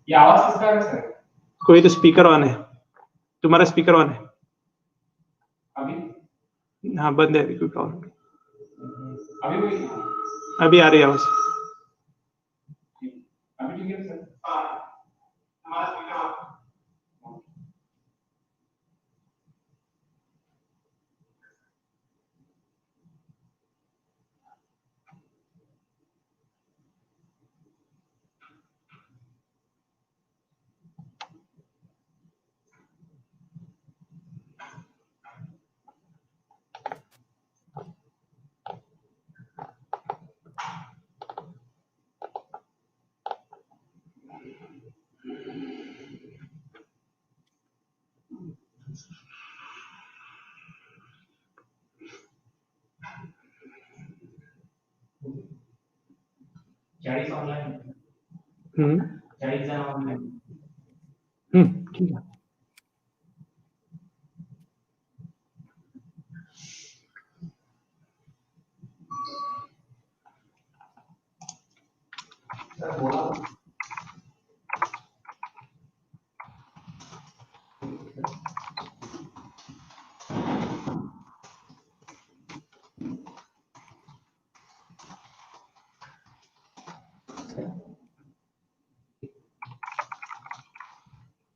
ये आवाज किसका है सर? कोई तो स्पीकर ऑन है, तुम्हारा स्पीकर ऑन है अभी? हाँ बंद है अभी, कोई प्रॉब्लम अभी भी? अभी आ रही है आवाज। अभी ठीक है सर? हमारा स्पीकर ऑन। चाळीस ऑनलाइन चाळीस जण ऑनलाइन ठीक है। सर बोला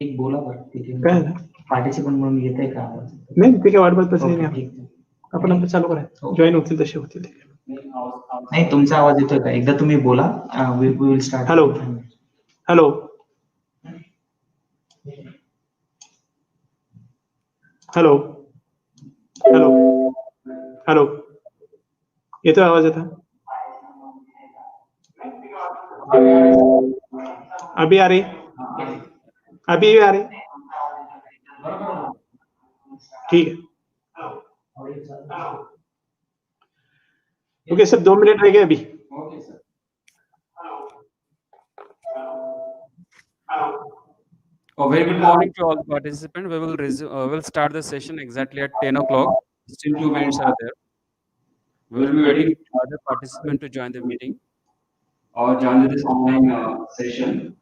एक बोला बरं काय पार्टिसिपंट म्हणून येतंय का आवाज? नाही ते काय वाट बघत बसली नाही ठीक आपण. आपण आपलं चालू करा, जॉईन होतील तसे होतील. नाही तुमचा आवाज येतोय का? एकदा तुम्ही बोला. We will start. Hello hello hello hello hello येतोय आवाज येता? अभी आ रही, अभी आ रही, ठीक है ओके सर, 2 मिनट रह गए अभी. Okay sir. A very good morning to all the participants. We will we'll start the session exactly at 10 o'clock. Still 2 minutes are there. We will be waiting for other participants to join the meeting or join this online session.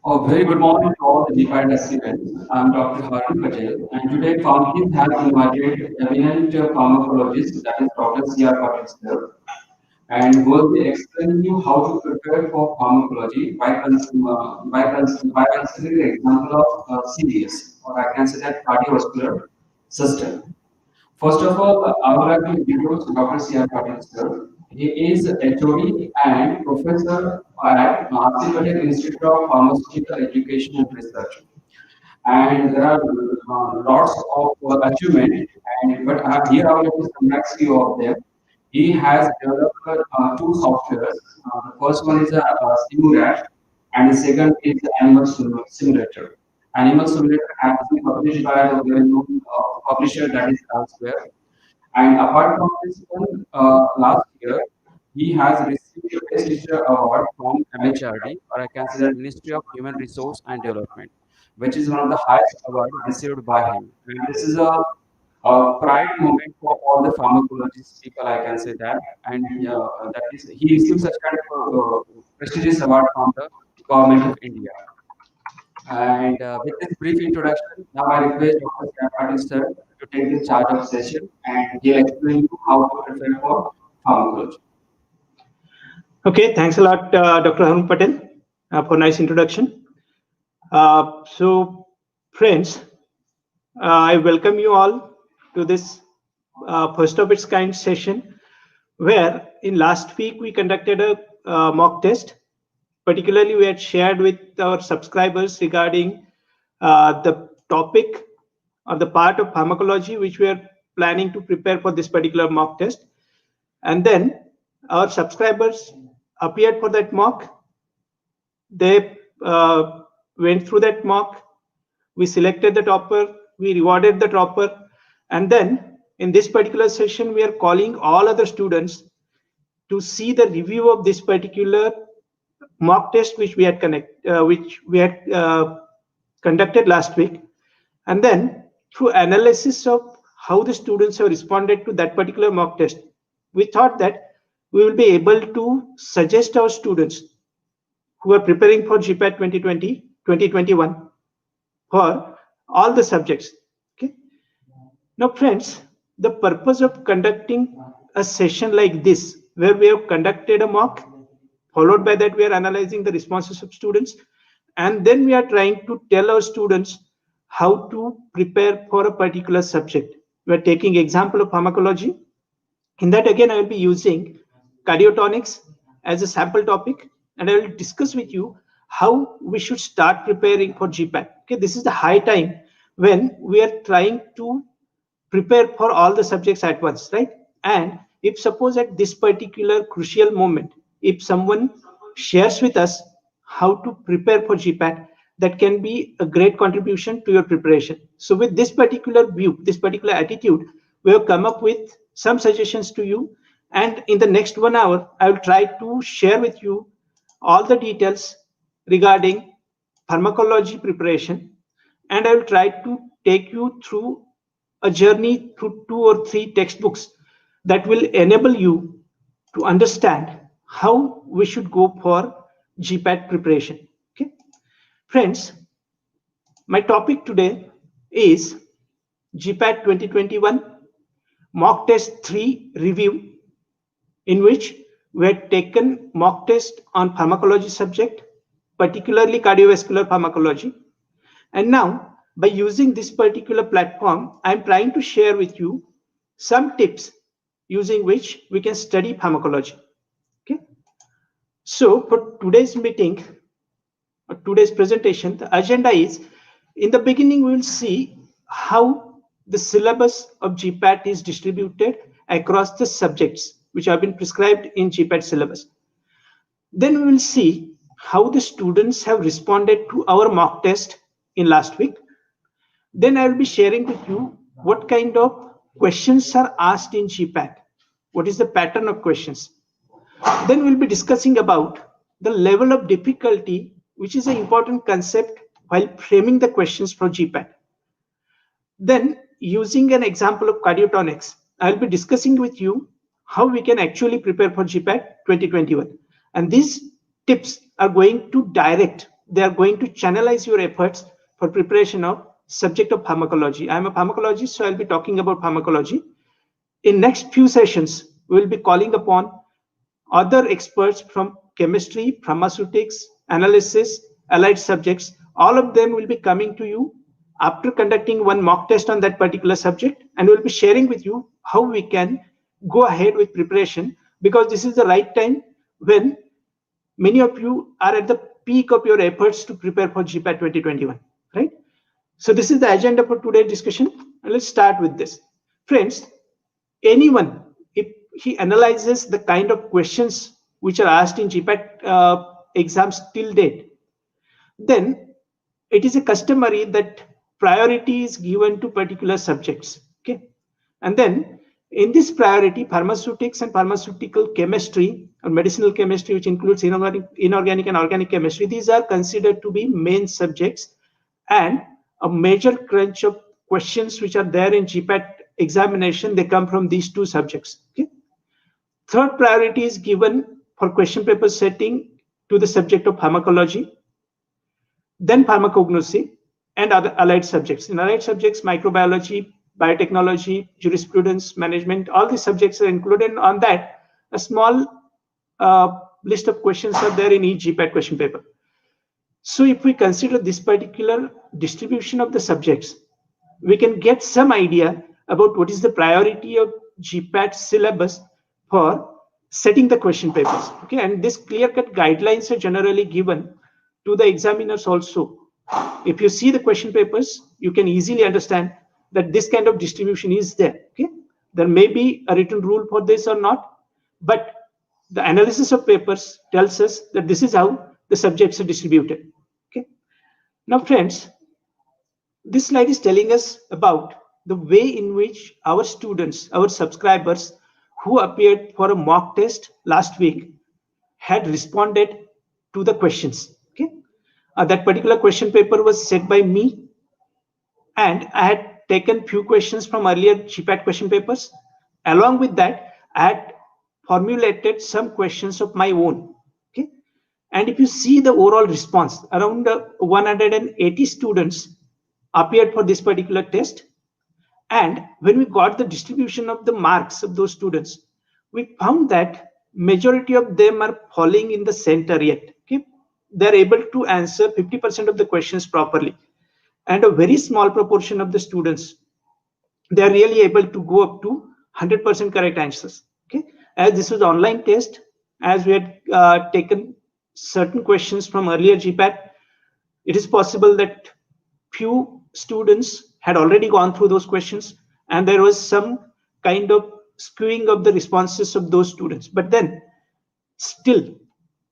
A very good morning to all the DeFi participants. I'm Dr. Harun Patel, and today Foundries has invited eminent pharmacologist, that is Dr. C.R. Patel, and who will be explaining you how to prepare for pharmacology by considering the example of CVS, or I can say that cardiovascular system. First of all, I would like to introduce Dr. C.R. Patel, sir. He is HOD and professor at R.C. Patel Institute of Pharmaceutical Education and Research. And there are lots of achievements, but here I will just summarize few of them. He has developed two softwares. The first one is a Simurash, and the second is the Animal Simulator. Animal Simulator has been published by the well-known publisher that is Elsewhere. And apart from this one, last year he has received the Best Teacher Award from MHRD, or I can say that Ministry of Human Resource and Development, which is one of the highest awards received by him. And this is a pride moment for all the pharmacologist people, I can say that. And that is, he received such kind of prestigious award from the government of India. And with this brief introduction, now I request Dr. Sam Patil sir to take the charge of session and he'll explain you how to prepare for pharmacology. Okay, thanks a lot, Dr. Harun Patel, for nice introduction. So, friends, I welcome you all to this first of its kind session, where in last week we conducted a mock test. Particularly, we had shared with our subscribers regarding the topic or the part of pharmacology which we are planning to prepare for this particular mock test. And then our subscribers appeared for that mock. They went through that mock. We selected the topper. We rewarded the topper. And then in this particular session, we are calling all other students to see the review of this particular mock test which we had conducted last week, and then through analysis of how the students have responded to that particular mock test, we thought that we will be able to suggest our students who are preparing for GPAT 2020-2021 for all the subjects. Okay. Now, friends, the purpose of conducting a session like this, where we have conducted a mock, followed by that we are analyzing the responses of students, and then we are trying to tell our students how to prepare for a particular subject. We are taking example of pharmacology. In that, again, I will be using cardiotonics as a sample topic, and I will discuss with you how we should start preparing for GPAT. Okay, this is the high time when we are trying to prepare for all the subjects at once, right? And if suppose at this particular crucial moment, if someone shares with us how to prepare for GPAT, that can be a great contribution to your preparation. So with this particular view, this particular attitude, we have come up with some suggestions to you. And in the next 1 hour, I will try to share with you all the details regarding pharmacology preparation. And I will try to take you through a journey through 2 or 3 textbooks that will enable you to understand how we should go for GPAT preparation. Okay, friends, my topic today is GPAT 2021 mock test 3 review, in which we had taken mock test on pharmacology subject, particularly cardiovascular pharmacology. And now, by using this particular platform, I'm trying to share with you some tips using which we can study pharmacology. Okay. So for today's meeting, or today's presentation, the agenda is, in the beginning, we will see how the syllabus of GPAT is distributed across the subjects which have been prescribed in GPAT syllabus. Then we will see how the students have responded to our mock test in last week. Then I will be sharing with you what kind of questions are asked in GPAT. What is the pattern of questions? Then we'll be discussing about the level of difficulty, which is an important concept while framing the questions for GPAT. Then, using an example of cardiotonics, I'll be discussing with you how we can actually prepare for GPAT 2021. And these tips are going to they are going to channelize your efforts for preparation of subject of pharmacology. I'm a pharmacologist, so I'll be talking about pharmacology. In next few sessions, we'll be calling upon other experts from chemistry, pharmaceutics, analysis, allied subjects. All of them will be coming to you after conducting one mock test on that particular subject, and we'll be sharing with you how we can go ahead with preparation, because this is the right time when many of you are at the peak of your efforts to prepare for GPAT 2021, right? So this is the agenda for today's discussion, and let's start with this. Friends, anyone, if he analyzes the kind of questions which are asked in GPAT exams till date, then it is a customary that priority is given to particular subjects. Okay, and then in this priority, pharmaceutics and pharmaceutical chemistry or medicinal chemistry, which includes inorganic and organic chemistry, these are considered to be main subjects, and a major crunch of questions which are there in GPAT examination, they come from these two subjects. Okay. Third priority is given for question paper setting to the subject of pharmacology, then pharmacognosy and other allied subjects. In allied subjects, microbiology, biotechnology, jurisprudence, management, all these subjects are included. On that, a small list of questions are there in each GPAT question paper. So if we consider this particular distribution of the subjects, we can get some idea about what is the priority of GPAT syllabus for setting the question papers. Okay, and this clear-cut guidelines are generally given to the examiners also. If you see the question papers, you can easily understand that this kind of distribution is there. Okay, there may be a written rule for this or not, but the analysis of papers tells us that this is how the subjects are distributed. Okay, now friends, this slide is telling us about the way in which our students, our subscribers who appeared for a mock test last week had responded to the questions. Okay, that particular question paper was set by me, and I had taken few questions from earlier GPAT question papers. Along with that, I had formulated some questions of my own. Okay, and if you see the overall response, around 180 students appeared for this particular test. And when we got the distribution of the marks of those students, we found that majority of them are falling in the center yet. Okay, they're able to answer 50% of the questions properly, and a very small proportion of the students, they are really able to go up to 100% correct answers. Okay, as this was online test, as we had taken certain questions from earlier GPAT, it is possible that few students had already gone through those questions, and there was some kind of skewing of the responses of those students. But then still,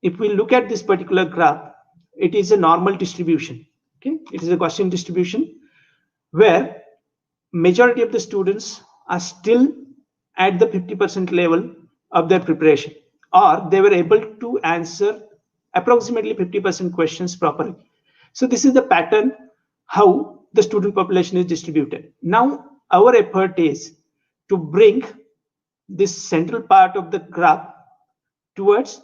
if we look at this particular graph, it is a normal distribution. Okay, it is a Gaussian distribution where majority of the students are still at the 50% level of their preparation, or they were able to answer approximately 50% questions properly. So this is the pattern how the student population is distributed. Now our effort is to bring this central part of the graph towards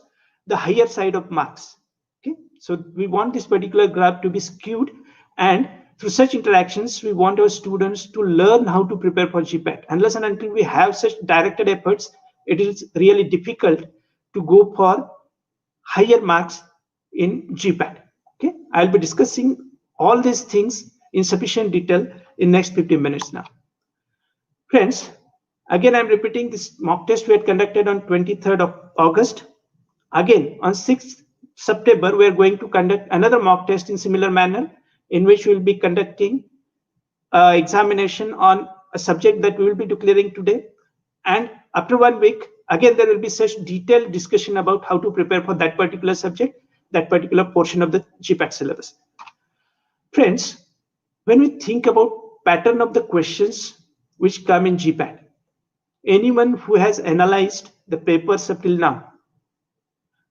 the higher side of marks. Okay, so we want this particular graph to be skewed, and through such interactions, we want our students to learn how to prepare for GPAT. Unless and until we have such directed efforts, it is really difficult to go for higher marks in GPAT. Okay, I'll be discussing all these things in sufficient detail in next 15 minutes now. Friends, again, I'm repeating this mock test we had conducted on 23rd of August. Again, on 6th September, we are going to conduct another mock test in similar manner, in which we will be conducting examination on a subject that we will be declaring today. And after 1 week, again, there will be such detailed discussion about how to prepare for that particular subject, that particular portion of the GPAT syllabus. Friends, when we think about pattern of the questions which come in GPAT, anyone who has analyzed the papers up till now,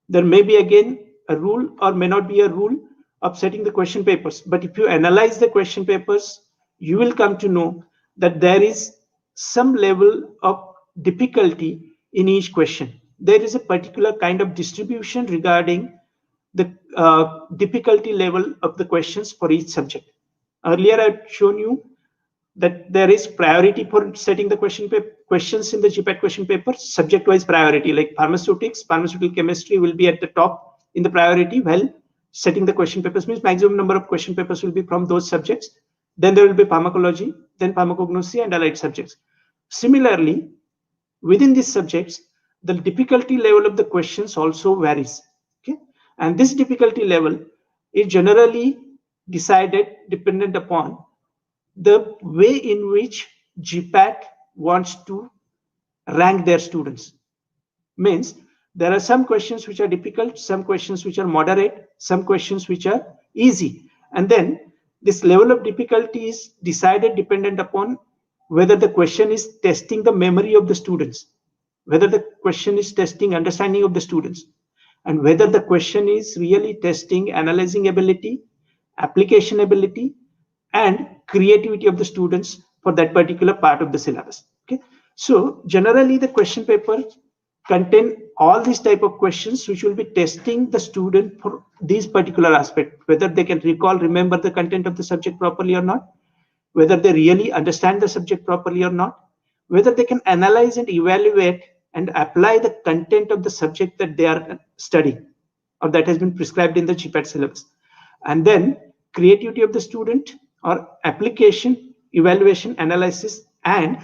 there may be again a rule or may not be a rule of setting the question papers. But if you analyze the question papers, you will come to know that there is some level of difficulty in each question. There is a particular kind of distribution regarding the difficulty level of the questions for each subject. Earlier, I've shown you that there is priority for setting the questions in the GPAT question paper, subject-wise priority, like pharmaceutics, pharmaceutical chemistry will be at the top in the priority, while setting the question papers means maximum number of question papers will be from those subjects. Then there will be pharmacology, then pharmacognosy and allied subjects. Similarly, within these subjects, the difficulty level of the questions also varies. Okay, and this difficulty level is generally decided dependent upon the way in which GPAT wants to rank their students. Means there are some questions which are difficult, some questions which are moderate, some questions which are easy, and then this level of difficulty is decided dependent upon whether the question is testing the memory of the students, whether the question is testing understanding of the students, and whether the question is really testing analyzing ability, application ability, and creativity of the students for that particular part of the syllabus. Okay, so generally the question paper contain all these type of questions which will be testing the student for these particular aspect, whether they can recall, remember the content of the subject properly or not, whether they really understand the subject properly or not, whether they can analyze and evaluate and apply the content of the subject that they are studying or that has been prescribed in the GPAT syllabus. And then creativity of the student or application, evaluation, analysis, and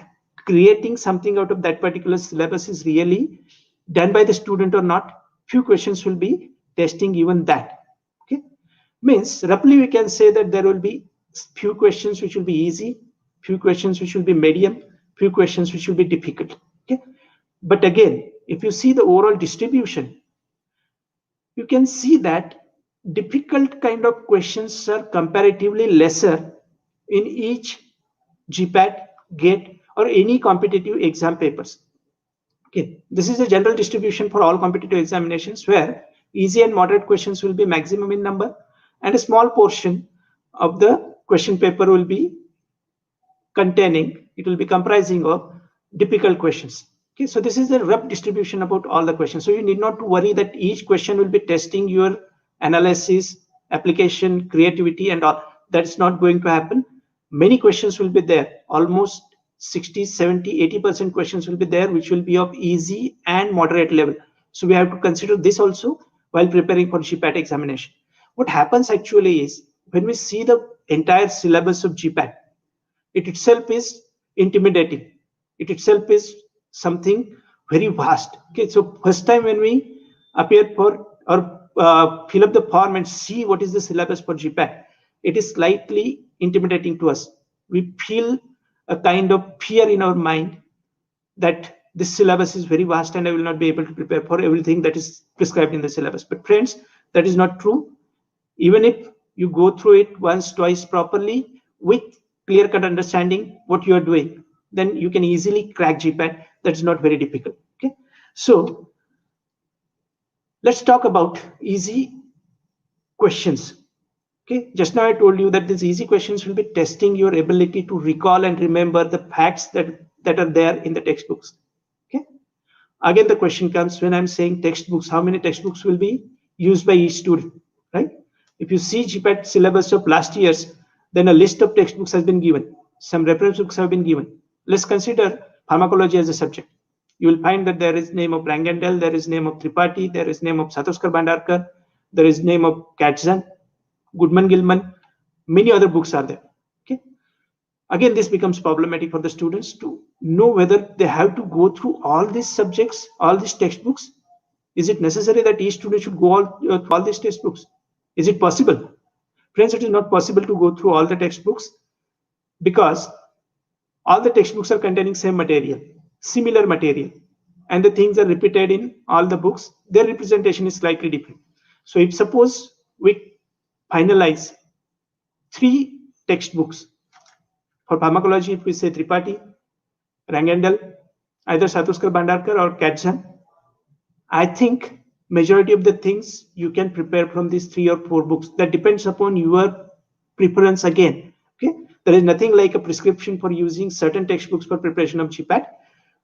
creating something out of that particular syllabus is really done by the student or not. Few questions will be testing even that. Okay, means roughly we can say that there will be few questions which will be easy, few questions which will be medium, few questions which will be difficult. Okay, but again, if you see the overall distribution, you can see that difficult kind of questions are comparatively lesser in each GPAT, GATE, or any competitive exam papers. Okay, this is a general distribution for all competitive examinations where easy and moderate questions will be maximum in number, and a small portion of the question paper will be comprising of difficult questions. Okay, so this is the rough distribution about all the questions. So you need not to worry that each question will be testing your analysis, application, creativity, and all. That's not going to happen. Many questions will be there. Almost 60, 70, 80% questions will be there, which will be of easy and moderate level. So we have to consider this also while preparing for GPAT examination. What happens actually is when we see the entire syllabus of GPAT, it itself is intimidating. It itself is something very vast. Okay, so first time when we appear for or fill up the form and see what is the syllabus for GPAT, it is slightly intimidating to us. We feel a kind of fear in our mind that this syllabus is very vast and I will not be able to prepare for everything that is prescribed in the syllabus. But friends, that is not true. Even if you go through it once, twice properly with clear-cut understanding what you are doing, then you can easily crack GPAT. That's not very difficult. Okay, so let's talk about easy questions. Okay, just now I told you that these easy questions will be testing your ability to recall and remember the facts that are there in the textbooks. Okay, again the question comes when I'm saying textbooks, how many textbooks will be used by each student, right? If you see GPAT syllabus of last year's, then a list of textbooks has been given. Some reference books have been given. Let's consider pharmacology as a subject. You will find that there is name of Rangendel, there is name of Tripathi, there is name of Satoshkar Bhandarkar, there is name of Katzan, Goodman Gilman, many other books are there. Okay, again this becomes problematic for the students to know whether they have to go through all these subjects, all these textbooks. Is it necessary that each student should go all these textbooks? Is it possible? Friends, it is not possible to go through all the textbooks because all the textbooks are containing same material, similar material, and the things are repeated in all the books. Their representation is slightly different. So if suppose we finalize 3 textbooks for pharmacology, if we say Tripathi, Rangendel, either Satoshkar Bhandarkar or Katzan, I think majority of the things you can prepare from these 3 or 4 books. That depends upon your preference again. Okay, there is nothing like a prescription for using certain textbooks for preparation of GPAT.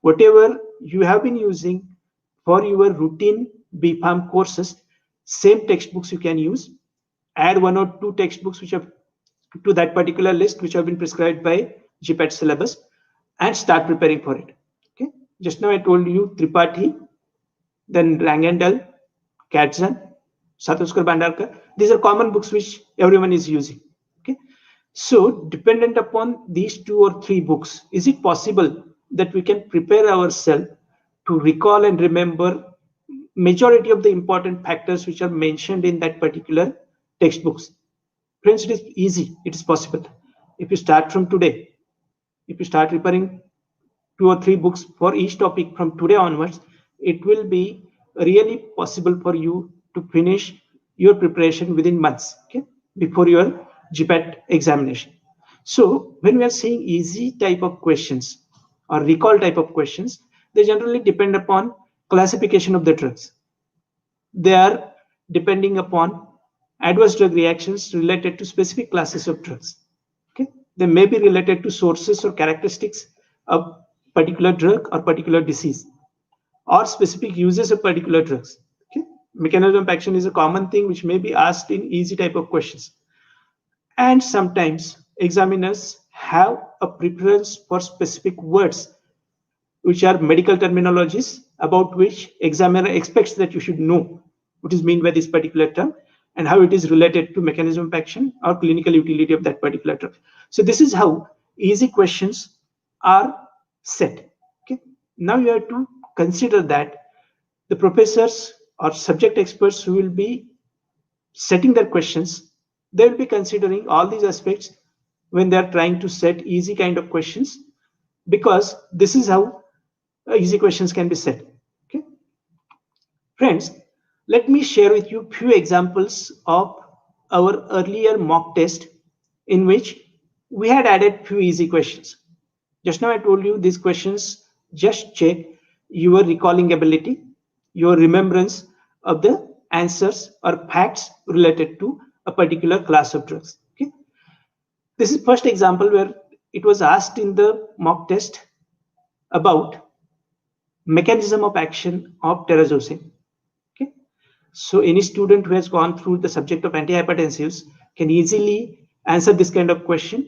Whatever you have been using for your routine BPharm courses, same textbooks you can use. Add 1 or 2 textbooks which have to that particular list which have been prescribed by GPAT syllabus and start preparing for it. Okay, just now I told you Tripathi, then Rangendel, Katzan, Satoshkar Bhandarkar. These are common books which everyone is using. Okay, so dependent upon these 2 or 3 books, is it possible that we can prepare ourselves to recall and remember majority of the important factors which are mentioned in that particular textbooks? Friends, it is easy. It is possible. If you start from today, if you start preparing 2 or 3 books for each topic from today onwards, it will be really possible for you to finish your preparation within months, okay, before your GPAT examination. So when we are saying easy type of questions or recall type of questions, they generally depend upon classification of the drugs. They are depending upon adverse drug reactions related to specific classes of drugs. Okay, they may be related to sources or characteristics of particular drug or particular disease, or specific uses of particular drugs. Okay, mechanism of action is a common thing which may be asked in easy type of questions. And sometimes examiners have a preference for specific words which are medical terminologies about which examiner expects that you should know what is meant by this particular term and how it is related to mechanism of action or clinical utility of that particular drug. So this is how easy questions are set. Okay. Now you have to consider that the professors or subject experts who will be setting their questions, they will be considering all these aspects when they are trying to set easy kind of questions, because this is how easy questions can be set. Okay, friends, let me share with you few examples of our earlier mock test in which we had added few easy questions. Just now I told you these questions just check your recalling ability, your remembrance of the answers or facts related to a particular class of drugs. Okay, this is first example where it was asked in the mock test about mechanism of action of terazosin. Okay, so any student who has gone through the subject of antihypertensives can easily answer this kind of question,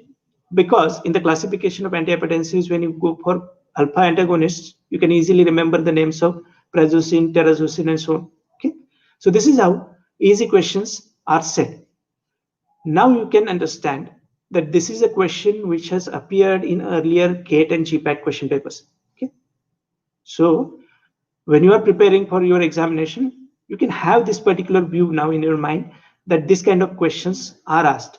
because in the classification of antihypertensives, when you go for alpha antagonists, you can easily remember the names of prazosin, terazosin, and so on. Okay, so this is how easy questions are set. Now you can understand that this is a question which has appeared in earlier GATE and GPAT question papers. Okay, so when you are preparing for your examination, you can have this particular view now in your mind that this kind of questions are asked.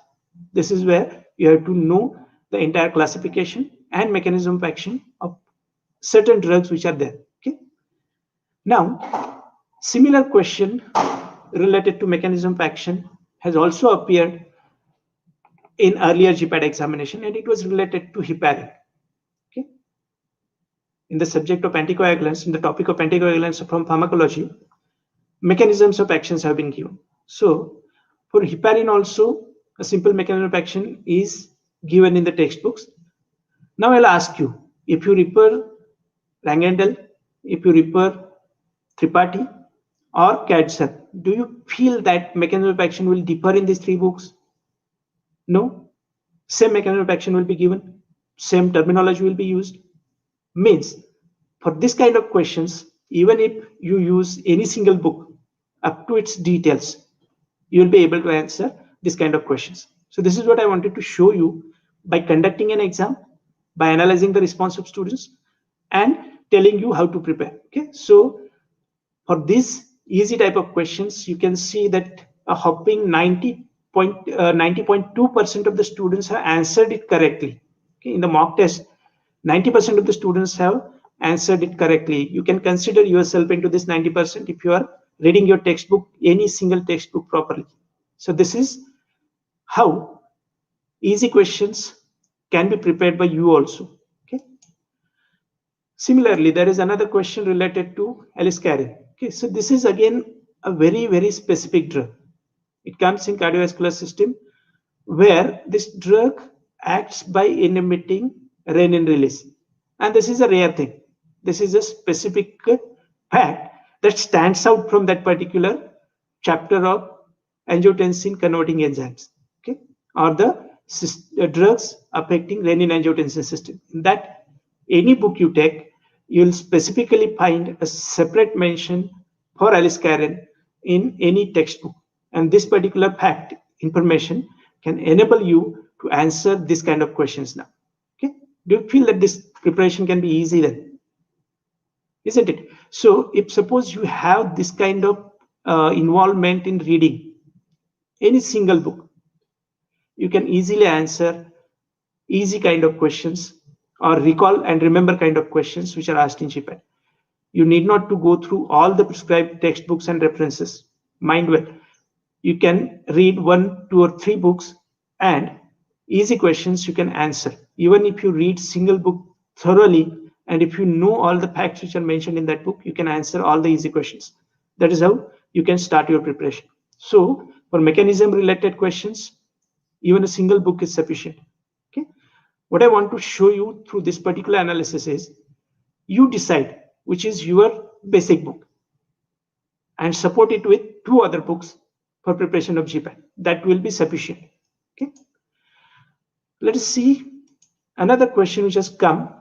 This is where you have to know the entire classification and mechanism of action of certain drugs which are there. Okay. Now, similar question related to mechanism of action has also appeared in earlier GPAT examination, and it was related to heparin. Okay. In the subject of anticoagulants, in the topic of anticoagulants from pharmacology, mechanisms of actions have been given. So for heparin also, a simple mechanism of action is given in the textbooks. Now I'll ask you, if you refer Rangendel, if you refer Tripathi or Cadson, do you feel that mechanism of action will differ in these three books? No, same mechanism of action will be given, same terminology will be used. Means for this kind of questions, even if you use any single book up to its details, you will be able to answer this kind of questions. So this is what I wanted to show you by conducting an exam, by analyzing the response of students and telling you how to prepare. Okay, so for this easy type of questions, you can see that a hopping 90.2% of the students have answered it correctly. Okay, in the mock test, 90% of the students have answered it correctly. You can consider yourself into this 90% if you are reading your textbook, any single textbook properly. So this is how easy questions can be prepared by you also. Okay. Similarly, there is another question related to aliskiren. Okay, so this is again a very, very specific drug. It comes in cardiovascular system, where this drug acts by inhibiting renin release. And this is a rare thing. This is a specific fact that stands out from that particular chapter of angiotensin converting enzymes, okay, or the drugs affecting renin-angiotensin system. In that, any book you take, you'll specifically find a separate mention for aliskiren in any textbook. And this particular fact, information, can enable you to answer this kind of questions now. Okay, do you feel that this preparation can be easy then? Isn't it? So if suppose you have this kind of involvement in reading any single book, you can easily answer easy kind of questions or recall and remember kind of questions which are asked in GPAT. You need not to go through all the prescribed textbooks and references. Mind well, you can read 1, 2, or 3 books and easy questions you can answer. Even if you read single book thoroughly, and if you know all the facts which are mentioned in that book, you can answer all the easy questions. That is how you can start your preparation. So for mechanism related questions, even a single book is sufficient. Okay. What I want to show you through this particular analysis is you decide which is your basic book and support it with 2 other books for preparation of GPAT. That will be sufficient. Okay. Let us see another question which has come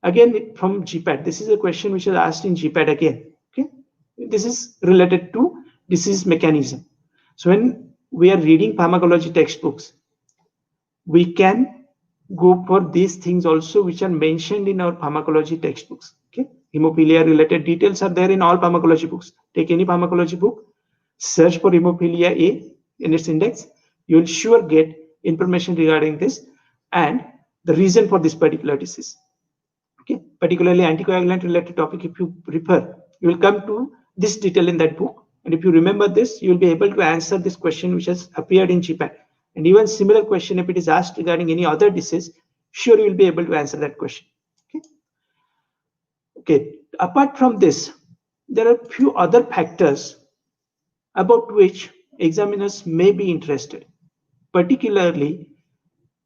again from GPAT. This is a question which is asked in GPAT again. Okay. This is related to disease mechanism. So when we are reading pharmacology textbooks, we can go for these things also which are mentioned in our pharmacology textbooks. Okay. Hemophilia related details are there in all pharmacology books. Take any pharmacology book, search for hemophilia A in its index. You will sure get information regarding this and the reason for this particular disease. Okay, particularly anticoagulant related topic, if you refer, you will come to this detail in that book. And if you remember this, you will be able to answer this question which has appeared in GPAT. And even similar question, if it is asked regarding any other disease, sure you will be able to answer that question. Okay. Okay. Apart from this, there are few other factors about which examiners may be interested. Particularly,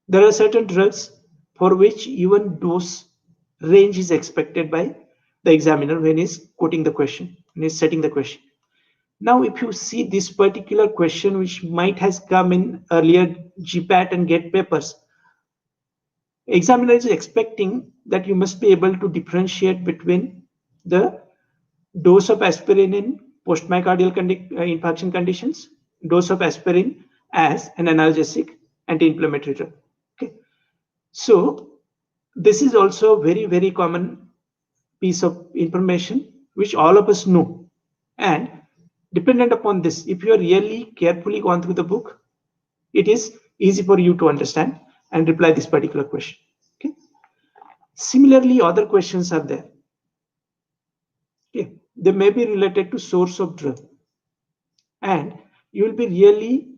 there are certain drugs for which even dose range is expected by the examiner when he's quoting the question, when he's setting the question. Now, if you see this particular question, which might has come in earlier GPAT and GATE papers, examiner is expecting that you must be able to differentiate between the dose of aspirin in post-myocardial infarction conditions, dose of aspirin as an analgesic anti-inflammatory drug. Okay. So this is also a very, very common piece of information which all of us know. And dependent upon this, if you are really carefully gone through the book, it is easy for you to understand and reply this particular question. Okay. Similarly, other questions are there. Okay. They may be related to source of drug. And you will be really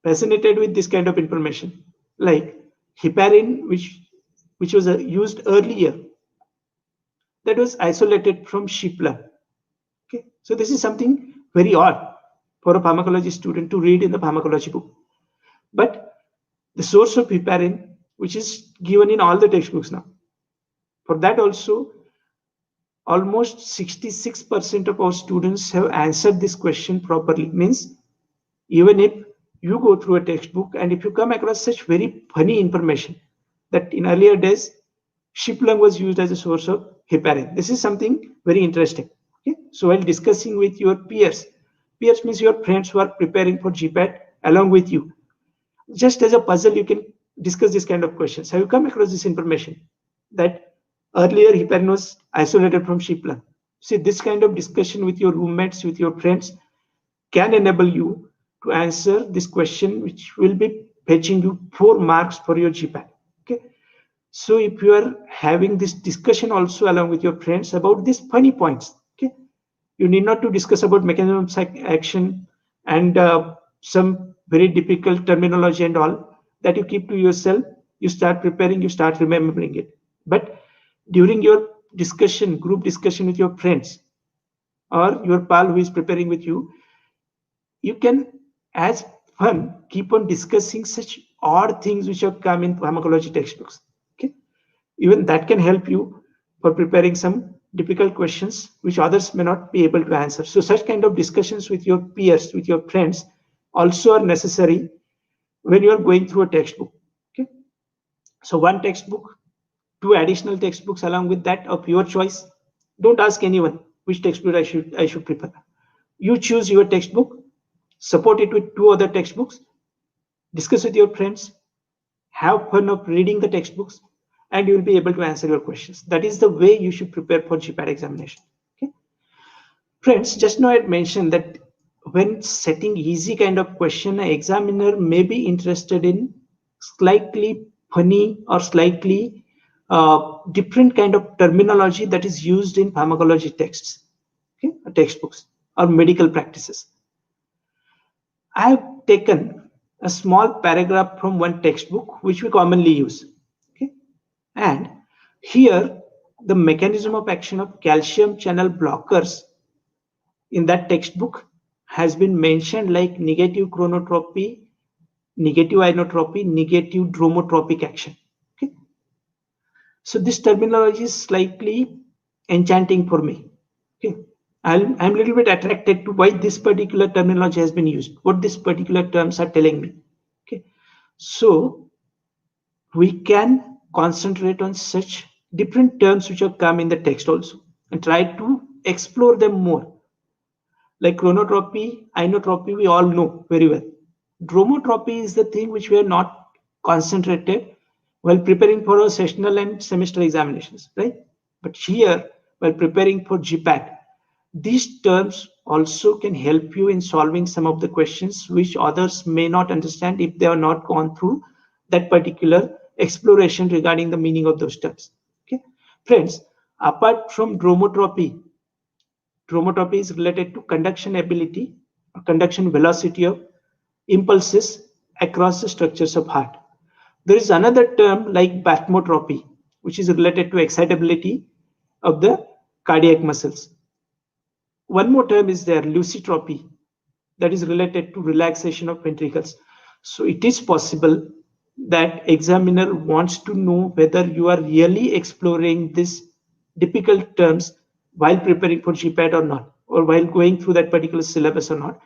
fascinated with this kind of information, like heparin, which was used earlier, that was isolated from sheep lung. Okay, so this is something very odd for a pharmacology student to read in the pharmacology book. But the source of heparin, which is given in all the textbooks now, for that also, almost 66% of our students have answered this question properly. Means even if you go through a textbook and if you come across such very funny information that in earlier days sheep lung was used as a source of heparin, this is something very interesting. Okay, so while discussing with your peers means your friends who are preparing for GPAT along with you, just as a puzzle you can discuss this kind of questions. Have you come across this information that earlier heparin was isolated from sheep lung? See, this kind of discussion with your roommates, with your friends, can enable you to answer this question, which will be fetching you 4 marks for your GPAT. Okay, so if you are having this discussion also along with your friends about these funny points, okay, you need not to discuss about mechanism of action and some very difficult terminology and all that you keep to yourself. You start preparing, you start remembering it. But during your discussion, group discussion with your friends or your pal who is preparing with you, you can, as fun, keep on discussing such odd things which have come in pharmacology textbooks. Okay, even that can help you for preparing some difficult questions which others may not be able to answer. So such kind of discussions with your peers, with your friends, also are necessary when you are going through a textbook. Okay, so one textbook, 2 additional textbooks along with that of your choice. Don't ask anyone which textbook I should prefer. You choose your textbook, support it with 2 other textbooks, discuss with your friends, have fun of reading the textbooks, and you will be able to answer your questions. That is the way you should prepare for GPAT examination. Okay, friends, just now I had mentioned that when setting easy kind of question, an examiner may be interested in slightly funny or slightly different kind of terminology that is used in pharmacology texts, okay, textbooks or medical practices. I have taken a small paragraph from one textbook, which we commonly use. Okay, and here the mechanism of action of calcium channel blockers in that textbook has been mentioned like negative chronotropy, negative inotropy, negative dromotropic action. Okay, so this terminology is slightly enchanting for me. Okay, I'm a little bit attracted to why this particular terminology has been used, what these particular terms are telling me. Okay, so we can concentrate on such different terms which have come in the text also and try to explore them more. Like chronotropy, inotropy, we all know very well. Dromotropy is the thing which we are not concentrated while preparing for our sessional and semester examinations, right? But here, while preparing for GPAT, these terms also can help you in solving some of the questions which others may not understand if they are not gone through that particular exploration regarding the meaning of those terms. Okay, friends, apart from dromotropy, dromotropy is related to conduction ability or conduction velocity of impulses across the structures of heart. There is another term like bathmotropy, which is related to excitability of the cardiac muscles. One more term is there, lucitropy, that is related to relaxation of ventricles. So it is possible that examiner wants to know whether you are really exploring these difficult terms while preparing for GPAT or not, or while going through that particular syllabus or not.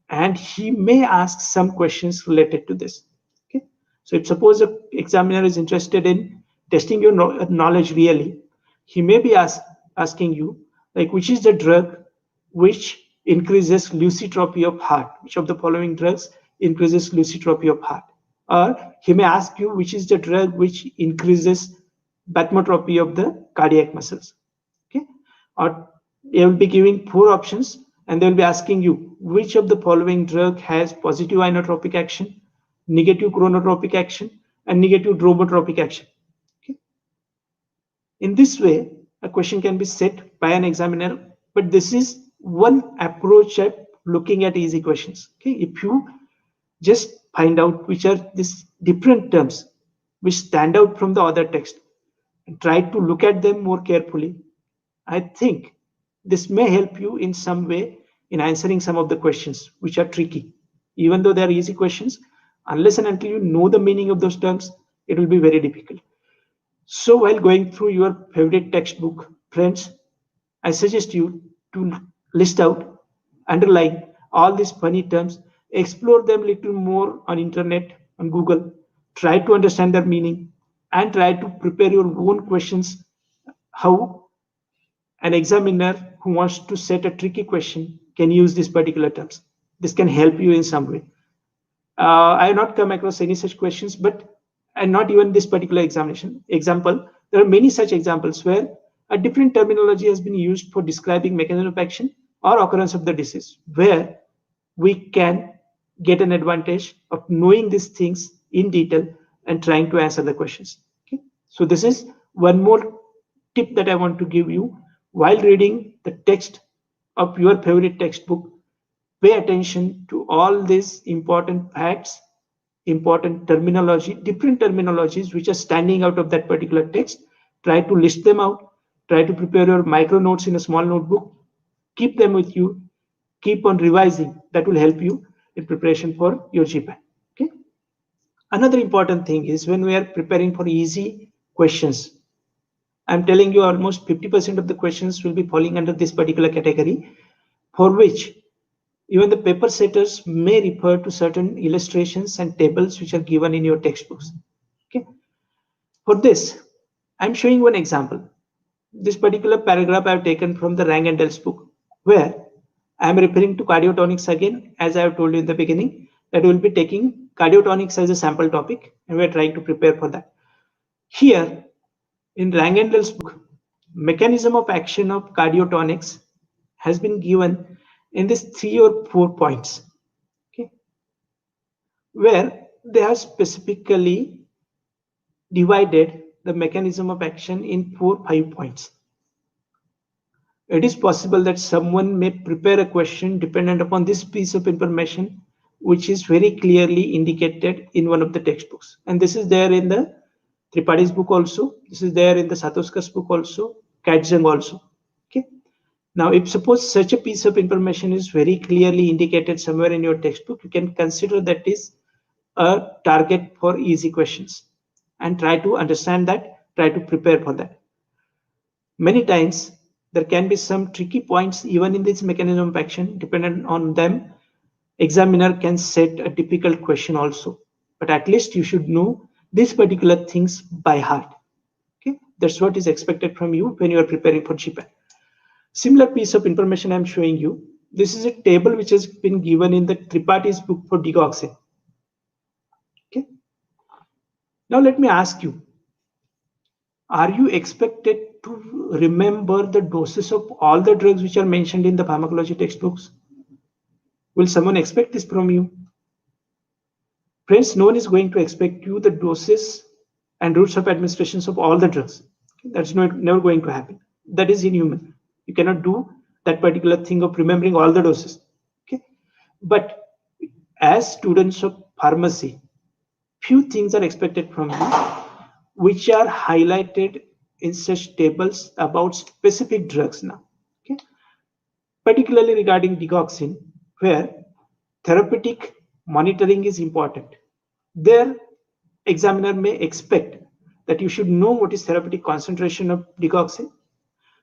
And he may ask some questions related to this. Okay, so if suppose the examiner is interested in testing your knowledge really, he may be asking you like which is the drug which increases lucitropy of heart, which of the following drugs increases lucitropy of heart, or he may ask you which is the drug which increases bathmotropy of the cardiac muscles. Okay, or they will be giving 4 options and they will be asking you which of the following drug has positive inotropic action, negative chronotropic action, and negative dromotropic action. Okay, in this way a question can be set by an examiner, but this is one approach at looking at easy questions. Okay, if you just find out which are these different terms which stand out from the other text and try to look at them more carefully, I think this may help you in some way in answering some of the questions which are tricky. Even though they are easy questions, unless and until you know the meaning of those terms, it will be very difficult. So while going through your favorite textbook, friends, I suggest you to list out, underline all these funny terms, explore them a little more on internet, on Google, try to understand their meaning, and try to prepare your own questions. How an examiner who wants to set a tricky question can use these particular terms. This can help you in some way. I have not come across any such questions, and not even this particular example. There are many such examples where a different terminology has been used for describing mechanism of action or occurrence of the disease, where we can get an advantage of knowing these things in detail and trying to answer the questions. Okay? So this is one more tip that I want to give you while reading the text of your favorite textbook. Pay attention to all these important facts, important terminology, different terminologies which are standing out of that particular text. Try to list them out. Try to prepare your micro notes in a small notebook. Keep them with you. Keep on revising. That will help you in preparation for your GPAT. Okay. Another important thing is when we are preparing for easy questions, I'm telling you almost 50% of the questions will be falling under this particular category, for which even the paper setters may refer to certain illustrations and tables which are given in your textbooks. Okay. For this, I'm showing one example. This particular paragraph I've taken from the Rang and Dell's book, where I'm referring to cardiotonics again, as I have told you in the beginning, that we'll be taking cardiotonics as a sample topic, and we're trying to prepare for that. Here, in Rang and Dell's book, mechanism of action of cardiotonics has been given in these 3 or 4 points, okay, where they have specifically divided the mechanism of action in 4-5 points. It is possible that someone may prepare a question dependent upon this piece of information which is very clearly indicated in one of the textbooks. And this is there in the Tripadi's book also. This is there in the Satoskar's book also, Katzeng also. Okay. Now, if suppose such a piece of information is very clearly indicated somewhere in your textbook, you can consider that is a target for easy questions and try to understand that, try to prepare for that. Many times there can be some tricky points even in this mechanism of action. Dependent on them, examiner can set a difficult question also, but at least you should know these particular things by heart. Okay, that's what is expected from you when you are preparing for GPAT. Similar piece of information I'm showing you. This is a table which has been given in the Tripadzi's book for digoxin. Okay. Now let me ask you, are you expected to remember the doses of all the drugs which are mentioned in the pharmacology textbooks? Will someone expect this from you? Friends, no one is going to expect you the doses and routes of administrations of all the drugs. That's never going to happen. That is inhuman. You cannot do that particular thing of remembering all the doses. Okay, but as students of pharmacy, few things are expected from you which are highlighted in such tables about specific drugs now. Okay, particularly regarding digoxin, where therapeutic monitoring is important. There, examiner may expect that you should know what is therapeutic concentration of digoxin.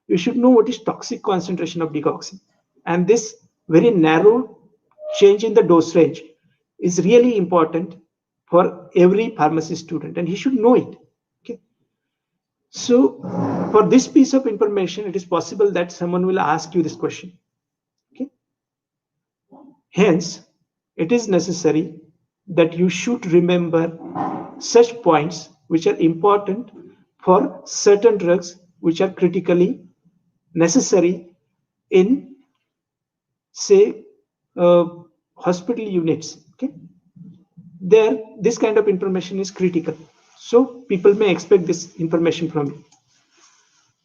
You should know what is toxic concentration of digoxin. And this very narrow change in the dose range is really important for every pharmacy student, and he should know it. Okay. So for this piece of information, it is possible that someone will ask you this question. Okay. Hence, it is necessary that you should remember such points which are important for certain drugs which are critically necessary in, say, hospital units. Okay, there this kind of information is critical, so people may expect this information from you.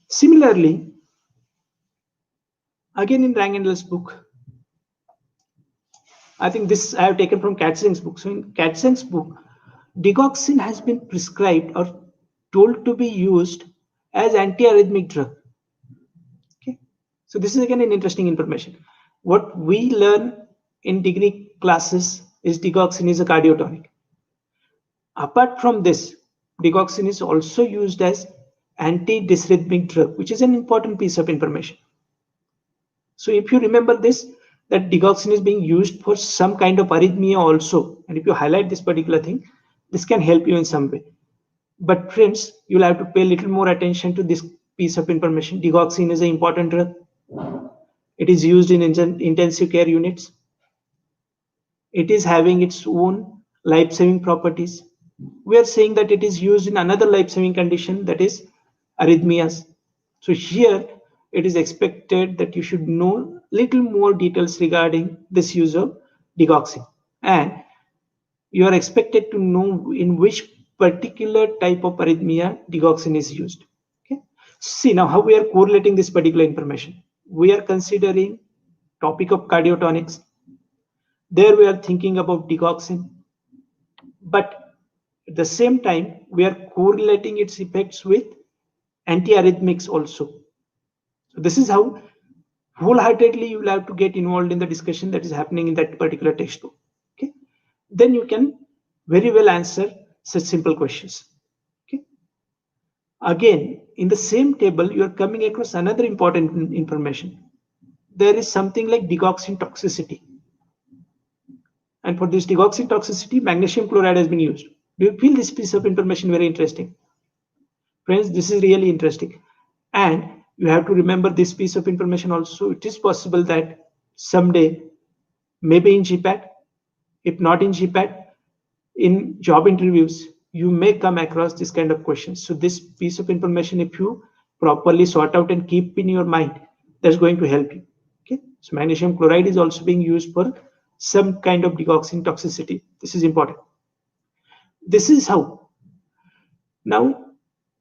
Similarly, again in Rangandel's book, I think this I have taken from Katzeng's book. So in Katzeng's book, digoxin has been prescribed or told to be used as antiarrhythmic drug. Okay, so this is again an interesting information. What we learn in degree classes is digoxin is a cardiotonic. Apart from this, digoxin is also used as anti-dysrhythmic drug, which is an important piece of information. So if you remember this, that digoxin is being used for some kind of arrhythmia also, and if you highlight this particular thing, this can help you in some way. But friends, you'll have to pay a little more attention to this piece of information. Digoxin is an important drug. It is used in intensive care units. It is having its own life-saving properties. We are saying that it is used in another life-saving condition, that is arrhythmias. So here it is expected that you should know little more details regarding this use of digoxin, and you are expected to know in which particular type of arrhythmia digoxin is used. Okay, see now how we are correlating this particular information. We are considering topic of cardiotonics. There we are thinking about digoxin, but at the same time we are correlating its effects with antiarrhythmics also. So this is how wholeheartedly you will have to get involved in the discussion that is happening in that particular textbook. Okay, then you can very well answer such simple questions. Okay, again in the same table you are coming across another important information. There is something like digoxin toxicity, and for this digoxin toxicity, magnesium chloride has been used. Do you feel this piece of information very interesting? Friends, this is really interesting, and you have to remember this piece of information also. It is possible that someday, maybe in GPAT, if not in GPAT, in job interviews, you may come across this kind of questions. So this piece of information, if you properly sort out and keep in your mind, that's going to help you. Okay, so magnesium chloride is also being used for some kind of digoxin toxicity. This is important. This is how. Now,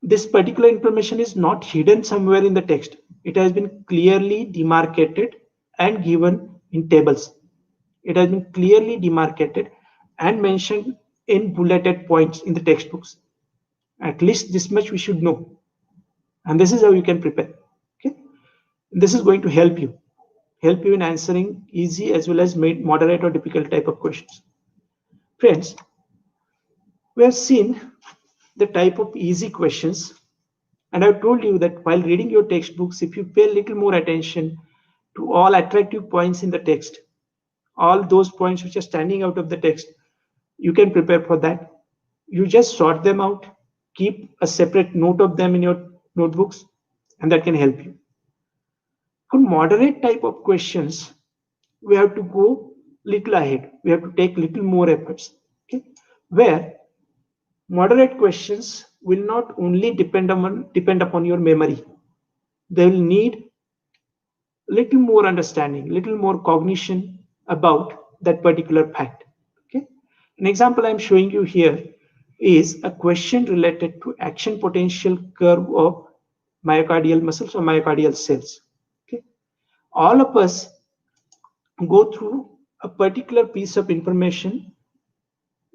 this particular information is not hidden somewhere in the text. It has been clearly demarcated and given in tables. It has been clearly demarcated and mentioned in bulleted points in the textbooks. At least this much we should know. And this is how you can prepare. Okay. This is going to help you in answering easy as well as moderate or difficult type of questions. Friends, we have seen the type of easy questions, and I've told you that while reading your textbooks, if you pay a little more attention to all attractive points in the text, all those points which are standing out of the text, you can prepare for that. You just sort them out, keep a separate note of them in your notebooks, and that can help you. For moderate type of questions, we have to go little ahead. We have to take little more efforts. Okay, where moderate questions will not only depend upon your memory. They will need little more understanding, little more cognition about that particular fact. Okay, an example I'm showing you here is a question related to action potential curve of myocardial muscles or myocardial cells. Okay, all of us go through a particular piece of information,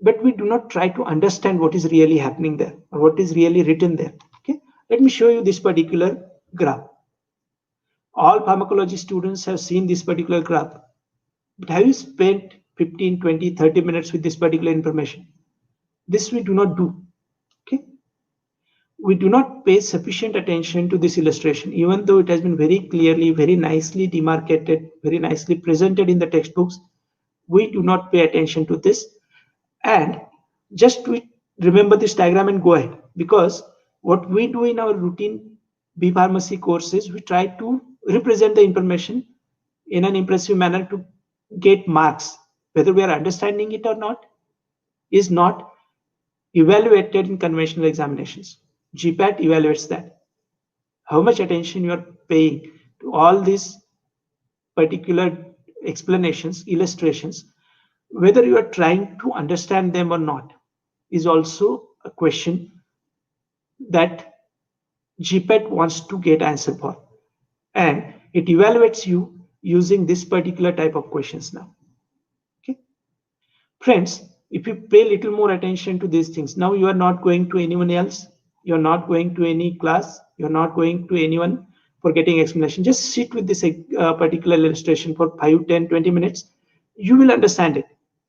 but we do not try to understand what is really happening there or what is really written there. Okay, let me show you this particular graph. All pharmacology students have seen this particular graph, but have you spent 15, 20, 30 minutes with this particular information? This we do not do. Okay, we do not pay sufficient attention to this illustration, even though it has been very clearly, very nicely demarcated, very nicely presented in the textbooks. We do not pay attention to this, and just we remember this diagram and go ahead, because what we do in our routine B Pharmacy courses, we try to represent the information in an impressive manner to get marks. Whether we are understanding it or not is not evaluated in conventional examinations. GPAT evaluates that. How much attention you are paying to all these particular explanations, illustrations, whether you are trying to understand them or not, is also a question that GPAT wants to get answer for. And it evaluates you using this particular type of questions now. Okay, friends, if you pay little more attention to these things, now you are not going to anyone else, you're not going to any class, you're not going to anyone for getting explanation. Just sit with this particular illustration for 5, 10, 20 minutes. You will understand it.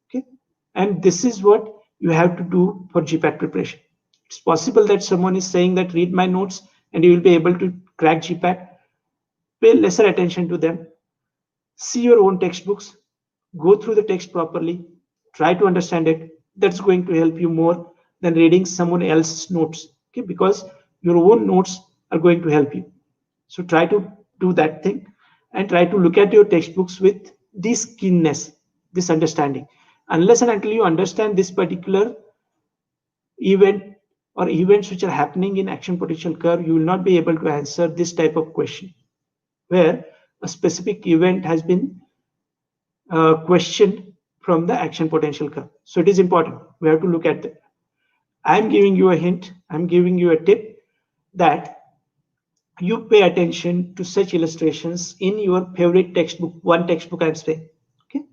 Okay, and this is what you have to do for GPAT preparation. It's possible that someone is saying that read my notes and you will be able to crack GPAT. Pay lesser attention to them. See your own textbooks, go through the text properly, try to understand it. That's going to help you more than reading someone else's notes. Okay, because your own notes are going to help you. So try to do that thing and try to look at your textbooks with this keenness, this understanding. Unless and until you understand this particular event or events which are happening in action potential curve, you will not be able to answer this type of question where a specific event has been questioned from the action potential curve. So it is important. We have to look at that. I'm giving you a hint. I'm giving you a tip that you pay attention to such illustrations in your favorite textbook, one textbook I'm saying. Okay,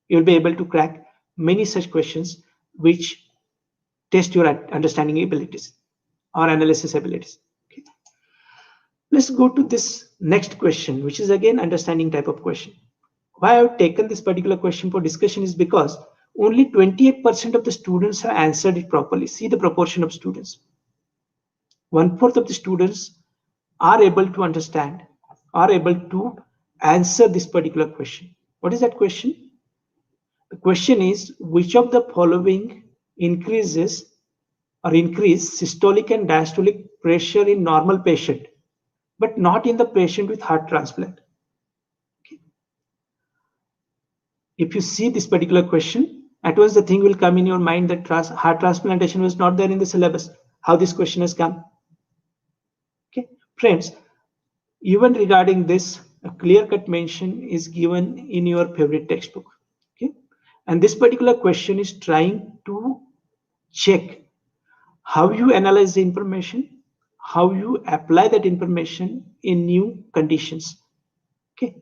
you'll be able to crack many such questions which test your understanding abilities or analysis abilities. Okay, let's go to this next question, which is again understanding type of question. Why I've taken this particular question for discussion is because only 28% of the students have answered it properly. See the proportion of students. 1/4 of the students are able to understand, are able to answer this particular question. What is that question? The question is, which of the following increase systolic and diastolic pressure in normal patient, but not in the patient with heart transplant? Okay. If you see this particular question, at once the thing will come in your mind that heart transplantation was not there in the syllabus. How this question has come? Okay, friends, even regarding this, a clear-cut mention is given in your favorite textbook. Okay, and this particular question is trying to check how you analyze the information, how you apply that information in new conditions. Okay,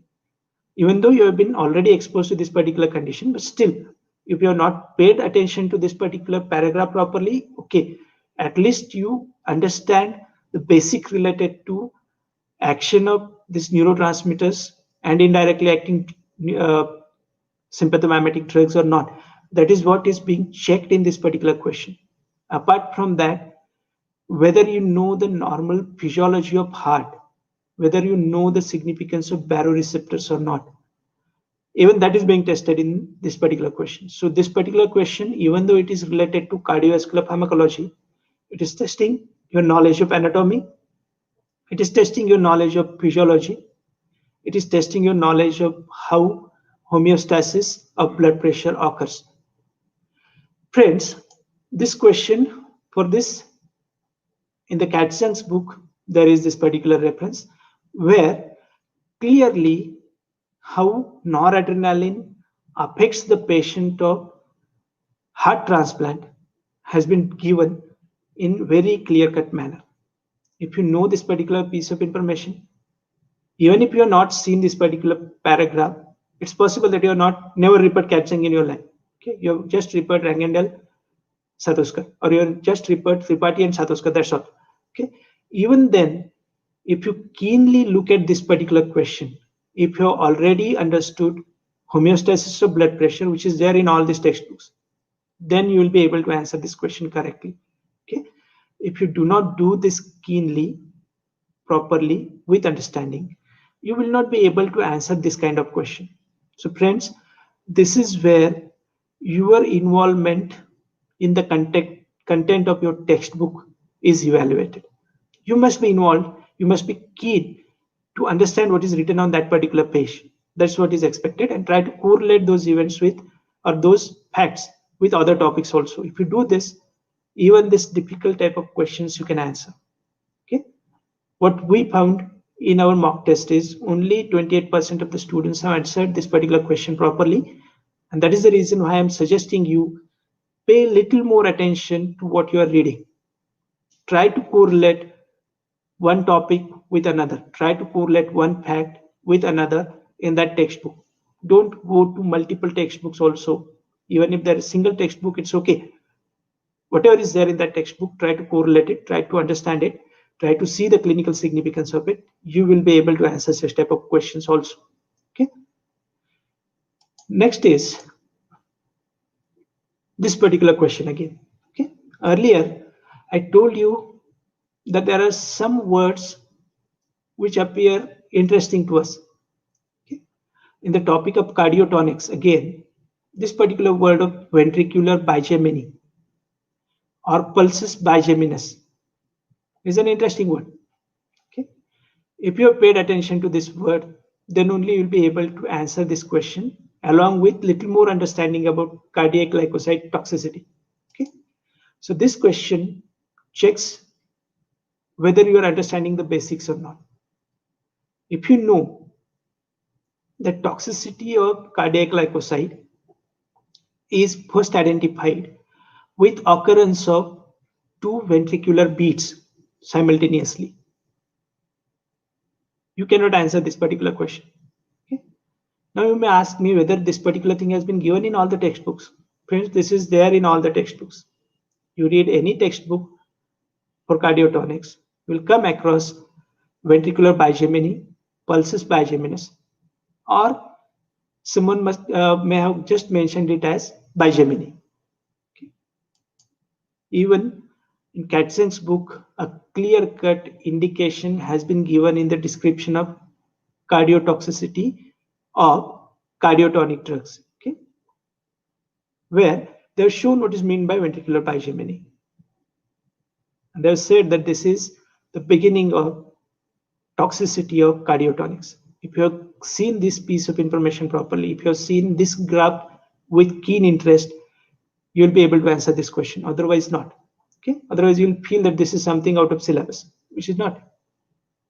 even though you have been already exposed to this particular condition, but still, if you have not paid attention to this particular paragraph properly, okay, at least you understand the basic related to action of these neurotransmitters and indirectly acting uh, sympathomimetic drugs or not. That is what is being checked in this particular question. Apart from that, whether you know the normal physiology of heart, whether you know the significance of baroreceptors or not, even that is being tested in this particular question. So this particular question, even though it is related to cardiovascular pharmacology, it is testing your knowledge of anatomy, it is testing your knowledge of physiology, it is testing your knowledge of how homeostasis of blood pressure occurs. Friends, this question for this, in the Katzeng's book, there is this particular reference where clearly how noradrenaline affects the patient of heart transplant has been given in very clear-cut manner. If you know this particular piece of information, even if you have not seen this particular paragraph, it's possible that you have not never read Katzeng in your life. Okay, you have just read Rangendel, Satoskar, or you have just read Tripathi and Satoskar. That's all. Okay, even then, if you keenly look at this particular question, if you have already understood homeostasis of blood pressure, which is there in all these textbooks, then you will be able to answer this question correctly. Okay, if you do not do this keenly, properly, with understanding, you will not be able to answer this kind of question. So friends, this is where your involvement in the content of your textbook is evaluated. You must be involved, you must be keen to understand what is written on that particular page. That's what is expected, and try to correlate those events with, or those facts with, other topics also. If you do this, even this difficult type of questions you can answer. Okay, what we found in our mock test is only 28% of the students have answered this particular question properly, and that is the reason why I'm suggesting you pay little more attention to what you are reading. Try to correlate one topic with another. Try to correlate one fact with another in that textbook. Don't go to multiple textbooks also. Even if there is a single textbook, it's okay. Whatever is there in that textbook, try to correlate it, try to understand it, try to see the clinical significance of it. You will be able to answer such type of questions also. Okay. Next is this particular question again. Okay. Earlier, I told you that there are some words which appear interesting to us. Okay. In the topic of cardiotonics, again, this particular word of ventricular bigeminy or pulsus bigeminus is an interesting word. Okay. If you have paid attention to this word, then only you'll be able to answer this question along with little more understanding about cardiac glycoside toxicity. Okay. So this question checks whether you are understanding the basics or not. If you know the toxicity of cardiac glycoside is first identified with occurrence of two ventricular beats simultaneously, you cannot answer this particular question. Okay? Now you may ask me whether this particular thing has been given in all the textbooks. Friends, this is there in all the textbooks. You read any textbook for cardiotonics, you will come across ventricular bigeminy, pulsus bigeminus, or someone may have just mentioned it as bigeminy. Okay. Even in Katzeng's book, a clear-cut indication has been given in the description of cardiotoxicity of cardiotonic drugs, okay, where they have shown what is meant by ventricular bigeminy. And they have said that this is the beginning of toxicity of cardiotonics. If you have seen this piece of information properly, if you have seen this graph with keen interest, you will be able to answer this question. Otherwise, not. Okay. Otherwise, you will feel that this is something out of syllabus, which is not.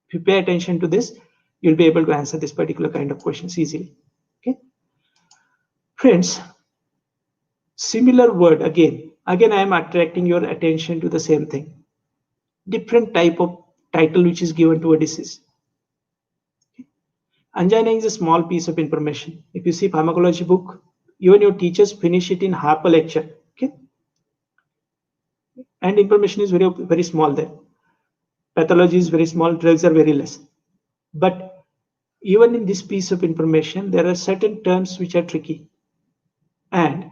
If you pay attention to this, you'll be able to answer this particular kind of questions easily. Okay. Friends, similar word again. Again, I am attracting your attention to the same thing. Different type of title which is given to a disease. Okay. Angina is a small piece of information. If you see pharmacology book, even your teachers finish it in half a lecture. Okay, and information is very small there. Pathology is very small, drugs are very less. But even in this piece of information, there are certain terms which are tricky. And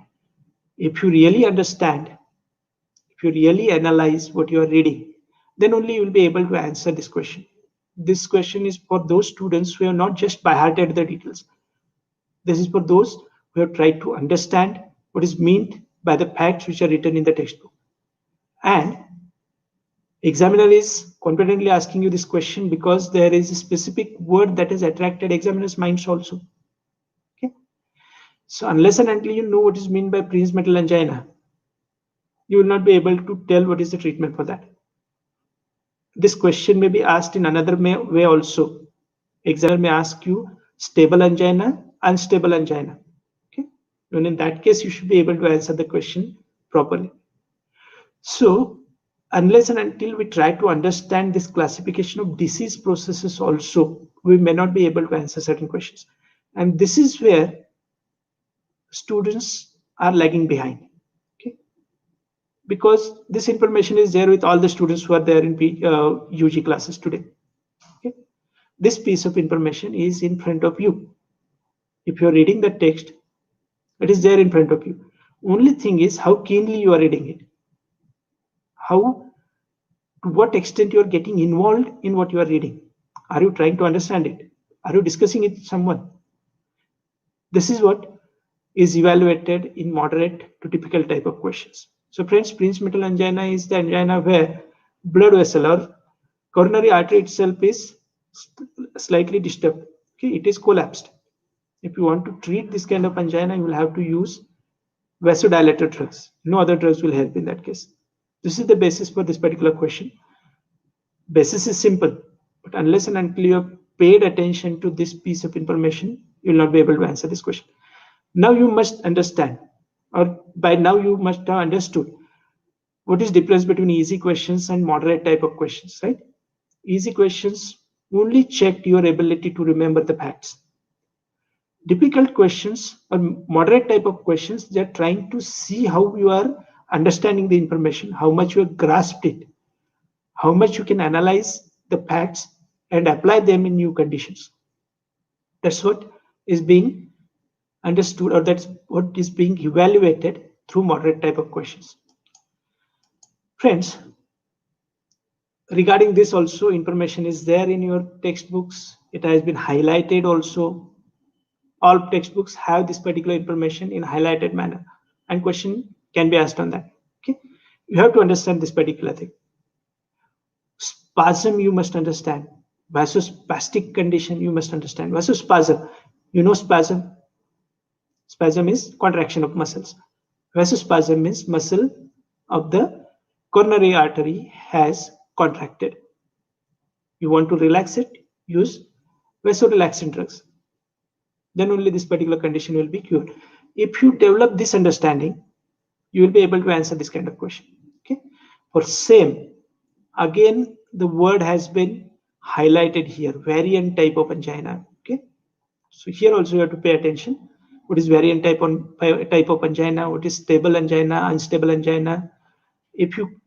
if you really understand, if you really analyze what you are reading, then only you will be able to answer this question. This question is for those students who have not just by hearted the details. This is for those who have tried to understand what is meant by the facts which are written in the textbook. And examiner is confidently asking you this question because there is a specific word that has attracted examiner's minds also. Okay. So unless and until you know what is meant by Prinzmetal metal angina, you will not be able to tell what is the treatment for that. This question may be asked in another way also. Examiner may ask you stable angina, unstable angina. Okay. And in that case, you should be able to answer the question properly. So unless and until we try to understand this classification of disease processes also, we may not be able to answer certain questions. And this is where students are lagging behind. Okay. Because this information is there with all the students who are there in UG classes today. Okay. This piece of information is in front of you. If you're reading the text, it is there in front of you. Only thing is how keenly you are reading it. How, to what extent you are getting involved in what you are reading. Are you trying to understand it? Are you discussing it with someone? This is what is evaluated in moderate to typical type of questions. So friends, Prinzmetal angina is the angina where blood vessel or coronary artery itself is slightly disturbed. Okay, it is collapsed. If you want to treat this kind of angina, you will have to use vasodilator drugs. No other drugs will help in that case. This is the basis for this particular question. Basis is simple, but unless and until you have paid attention to this piece of information, you will not be able to answer this question. Now you must understand, or by now you must have understood what is difference between easy questions and moderate type of questions, right? Easy questions only checked your ability to remember the facts. Difficult questions or moderate type of questions, they're trying to see how you are understanding the information, how much you have grasped it, how much you can analyze the facts and apply them in new conditions. That's what is being understood, or that's what is being evaluated through moderate type of questions. Friends, regarding this also, information is there in your textbooks. It has been highlighted also. All textbooks have this particular information in highlighted manner, and question can be asked on that. Okay, you have to understand this particular thing. Spasm you must understand. Vasospastic condition you must understand. Vasospasm, you know spasm. Spasm is contraction of muscles. Vasospasm means muscle of the coronary artery has contracted. You want to relax it, use vasorelaxant drugs. Then only this particular condition will be cured. If you develop this understanding, you will be able to answer this kind of question. Okay. For same, again, the word has been highlighted here, variant type of angina. Okay. So here also you have to pay attention. What is variant type of angina? What is stable angina, unstable angina? If you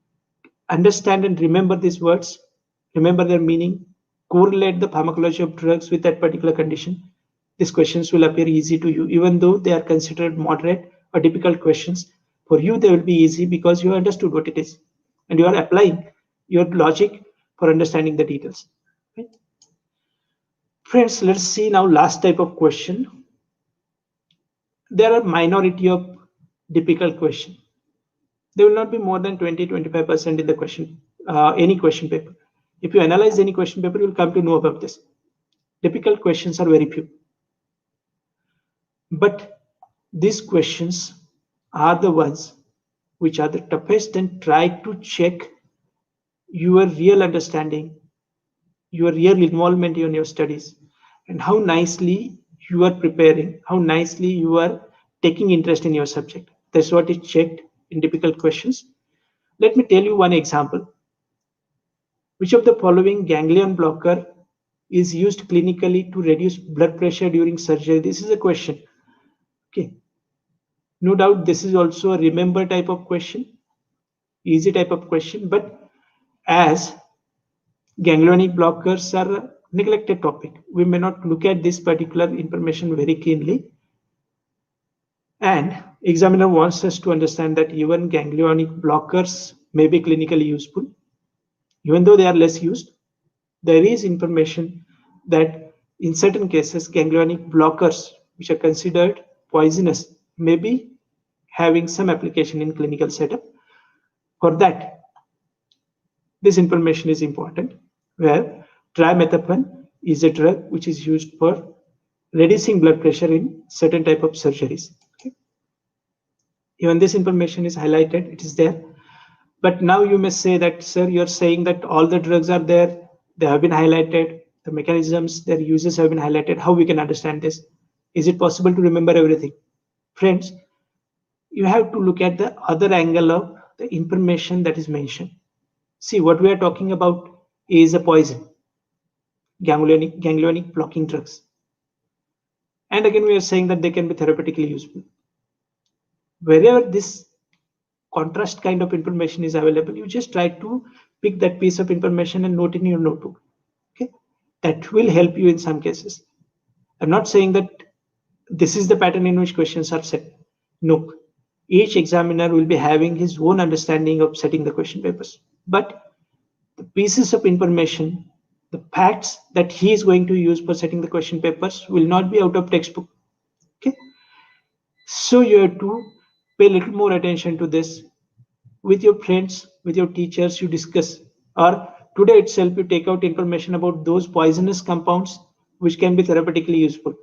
understand and remember these words, remember their meaning, correlate the pharmacology of drugs with that particular condition, these questions will appear easy to you. Even though they are considered moderate or difficult questions, for you they will be easy because you understood what it is and you are applying your logic for understanding the details. Right? Friends, let's see now last type of question. There are minority of difficult question. There will not be more than 20-25% in the question, any question paper. If you analyze any question paper, you will come to know about this. Difficult questions are very few. But these questions are the ones which are the toughest and try to check your real understanding, your real involvement in your studies, and how nicely you are preparing, how nicely you are taking interest in your subject. That's what is checked in difficult questions. Let me tell you one example. Which of the following ganglion blocker is used clinically to reduce blood pressure during surgery? This is a question. Okay. No doubt this is also a remember type of question, easy type of question, but as ganglionic blockers are a neglected topic, we may not look at this particular information very keenly. And examiner wants us to understand that even ganglionic blockers may be clinically useful. Even though they are less used, there is information that in certain cases, ganglionic blockers, which are considered poisonous, may be having some application in clinical setup. For that, this information is important, where trimethophan is a drug which is used for reducing blood pressure in certain type of surgeries. Okay. Even this information is highlighted, it is there. But now you may say that, sir, you're saying that all the drugs are there, they have been highlighted, the mechanisms, their uses have been highlighted. How we can understand this? Is it possible to remember everything? Friends, you have to look at the other angle of the information that is mentioned. See, what we are talking about is a poison, ganglionic blocking drugs. And again, we are saying that they can be therapeutically useful. Wherever this contrast kind of information is available, you just try to pick that piece of information and note in your notebook. Okay, that will help you in some cases. I'm not saying that this is the pattern in which questions are set. No, each examiner will be having his own understanding of setting the question papers, but the pieces of information, the facts that he is going to use for setting the question papers will not be out of textbook. Okay, so you have to pay a little more attention to this. With your friends, with your teachers, you discuss, or today itself you take out information about those poisonous compounds which can be therapeutically useful.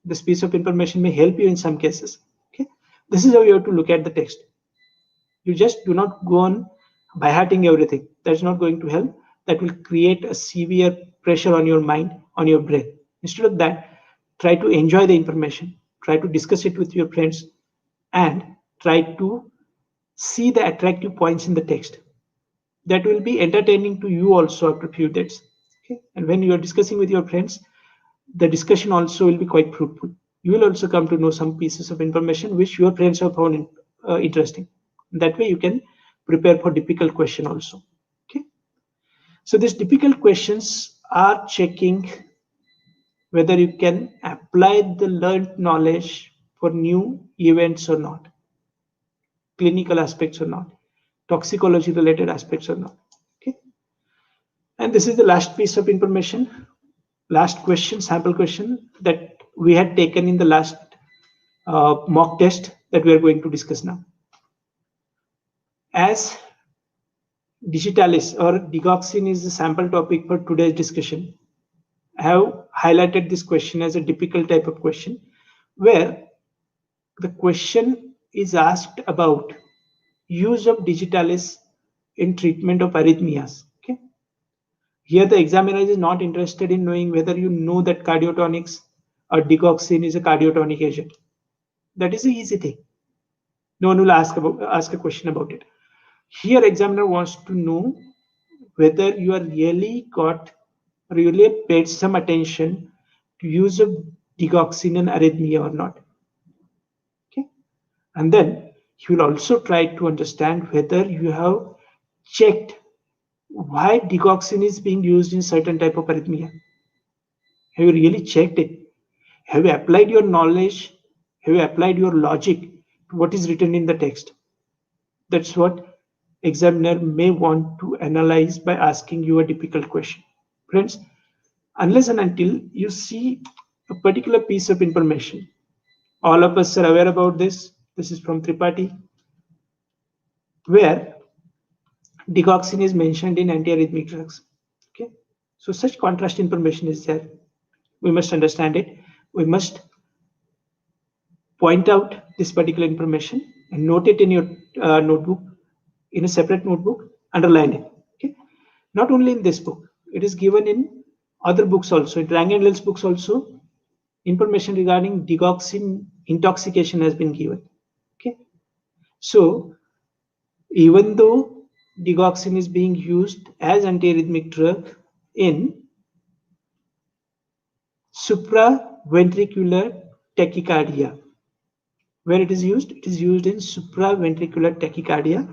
This piece of information may help you in some cases. Okay, this is how you have to look at the text. You just do not go on by hearting everything. That's not going to help. That will create a severe pressure on your mind, on your brain. Instead of that, try to enjoy the information, try to discuss it with your friends, and try to see the attractive points in the text. That will be entertaining to you also after a few days. Okay? And when you are discussing with your friends, the discussion also will be quite fruitful. You will also come to know some pieces of information which your friends have found interesting. That way you can prepare for difficult question also. Okay. So these difficult questions are checking whether you can apply the learned knowledge for new events or not, clinical aspects or not, toxicology related aspects or not. Okay. And this is the last piece of information, last question, sample question that we had taken in the last mock test that we are going to discuss now. As digitalis or digoxin is the sample topic for today's discussion, I have highlighted this question as a difficult type of question where the question is asked about use of digitalis in treatment of arrhythmias. Okay. Here the examiner is not interested in knowing whether you know that cardiotonics or digoxin is a cardiotonic agent. That is an easy thing. No one will ask a question about it. Here examiner wants to know whether you are really paid some attention to use of digoxin in arrhythmia or not. Okay. And then he will also try to understand whether you have checked why digoxin is being used in certain type of arrhythmia. Have you really checked it? Have you applied your knowledge? Have you applied your logic to what is written in the text? That's what examiner may want to analyze by asking you a difficult question. Friends, unless and until you see a particular piece of information, all of us are aware about this. This is from Tripathi, where digoxin is mentioned in antiarrhythmic drugs. Okay, so such contrast information is there. We must understand it. We must point out this particular information and note it in your notebook, in a separate notebook, underline it. Okay, not only in this book, it is given in other books also. In Rang and Lill's books also, information regarding digoxin intoxication has been given. Okay, so even though digoxin is being used as antiarrhythmic drug in supraventricular tachycardia. Where it is used? It is used in supraventricular tachycardia.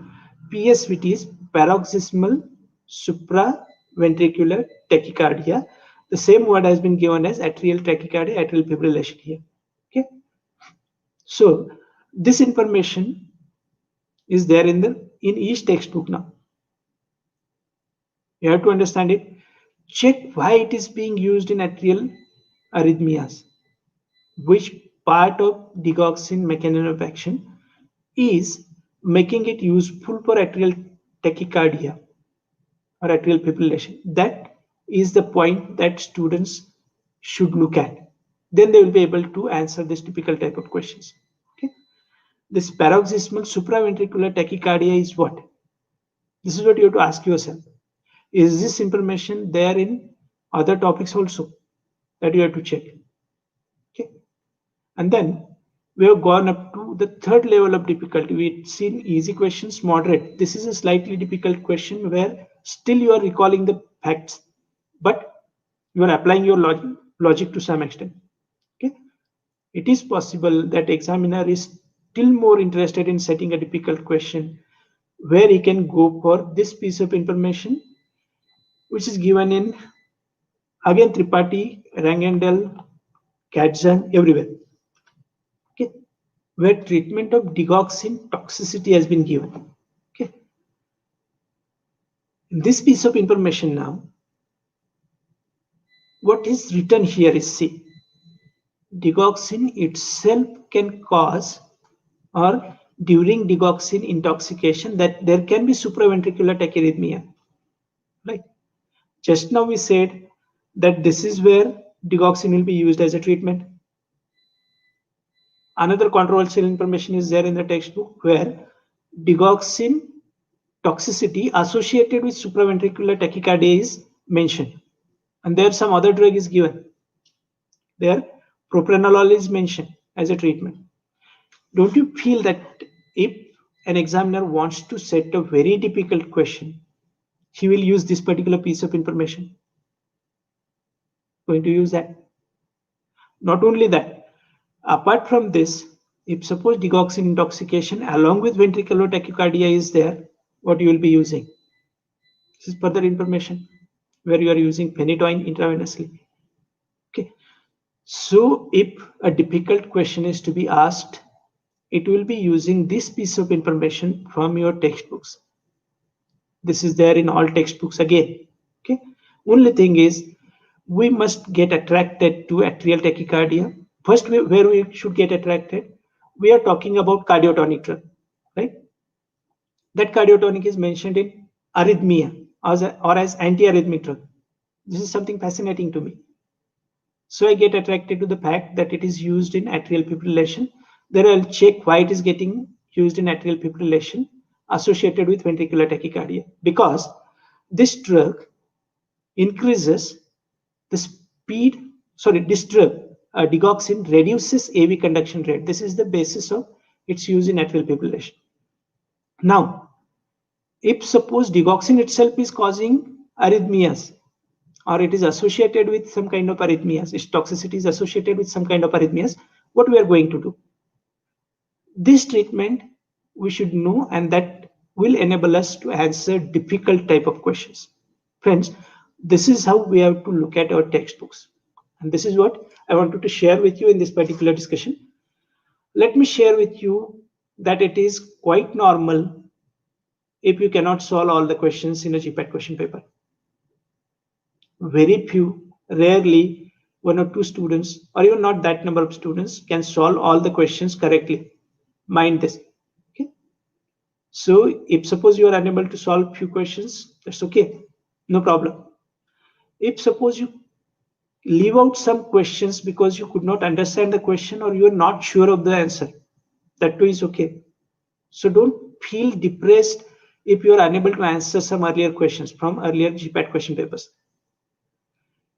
PSVT is paroxysmal supraventricular tachycardia. The same word has been given as atrial tachycardia, atrial fibrillation here. Okay. So this information is there in each textbook now. You have to understand it. Check why it is being used in atrial arrhythmias. Which part of digoxin mechanism of action is making it useful for atrial tachycardia or atrial fibrillation. That is the point that students should look at. Then they will be able to answer this typical type of questions. Okay. This paroxysmal supraventricular tachycardia is what? This is what you have to ask yourself. Is this information there in other topics also? That you have to check. Okay. And then we have gone up to the third level of difficulty. We've seen easy questions, moderate. This is a slightly difficult question where still you are recalling the facts, but you are applying your logic to some extent. Okay. It is possible that examiner is still more interested in setting a difficult question where he can go for this piece of information, which is given in, again, Tripathi, Rangendel, Katzan, everywhere. Okay, where treatment of digoxin toxicity has been given. Okay, in this piece of information now, what is written here is, see, digoxin itself can cause, or during digoxin intoxication, that there can be supraventricular tachyarrhythmia. Right? Just now we said that this is where digoxin will be used as a treatment. Another controversial information is there in the textbook where digoxin toxicity associated with supraventricular tachycardia is mentioned. And there some other drug is given. There propranolol is mentioned as a treatment. Don't you feel that if an examiner wants to set a very difficult question, he will use this particular piece of information? Going to use that. Not only that, apart from this, if suppose digoxin intoxication along with ventricular tachycardia is there, what you will be using? This is further information where you are using phenytoin intravenously. Okay. So if a difficult question is to be asked, it will be using this piece of information from your textbooks. This is there in all textbooks again. Okay. Only thing is, we must get attracted to atrial tachycardia. First, where we should get attracted, we are talking about cardiotonic drug, right? That cardiotonic is mentioned in arrhythmia or as anti-arrhythmic drug. This is something fascinating to me. So I get attracted to the fact that it is used in atrial fibrillation. Then I'll check why it is getting used in atrial fibrillation associated with ventricular tachycardia, because this drug increases the speed, this drug, digoxin, reduces AV conduction rate. This is the basis of its use in atrial fibrillation. Now, if suppose digoxin itself is causing arrhythmias, or it is associated with some kind of arrhythmias, its toxicity is associated with some kind of arrhythmias, what we are going to do? This treatment we should know, and that will enable us to answer difficult type of questions. Friends, this is how we have to look at our textbooks. And this is what I wanted to share with you in this particular discussion. Let me share with you that it is quite normal if you cannot solve all the questions in a GPAT question paper. Very few, rarely 1 or 2 students, or even not that number of students, can solve all the questions correctly. Mind this. Okay. So if suppose you are unable to solve few questions, that's okay, no problem. If suppose you leave out some questions because you could not understand the question or you are not sure of the answer, that too is okay. So don't feel depressed if you are unable to answer some earlier questions from earlier GPAT question papers.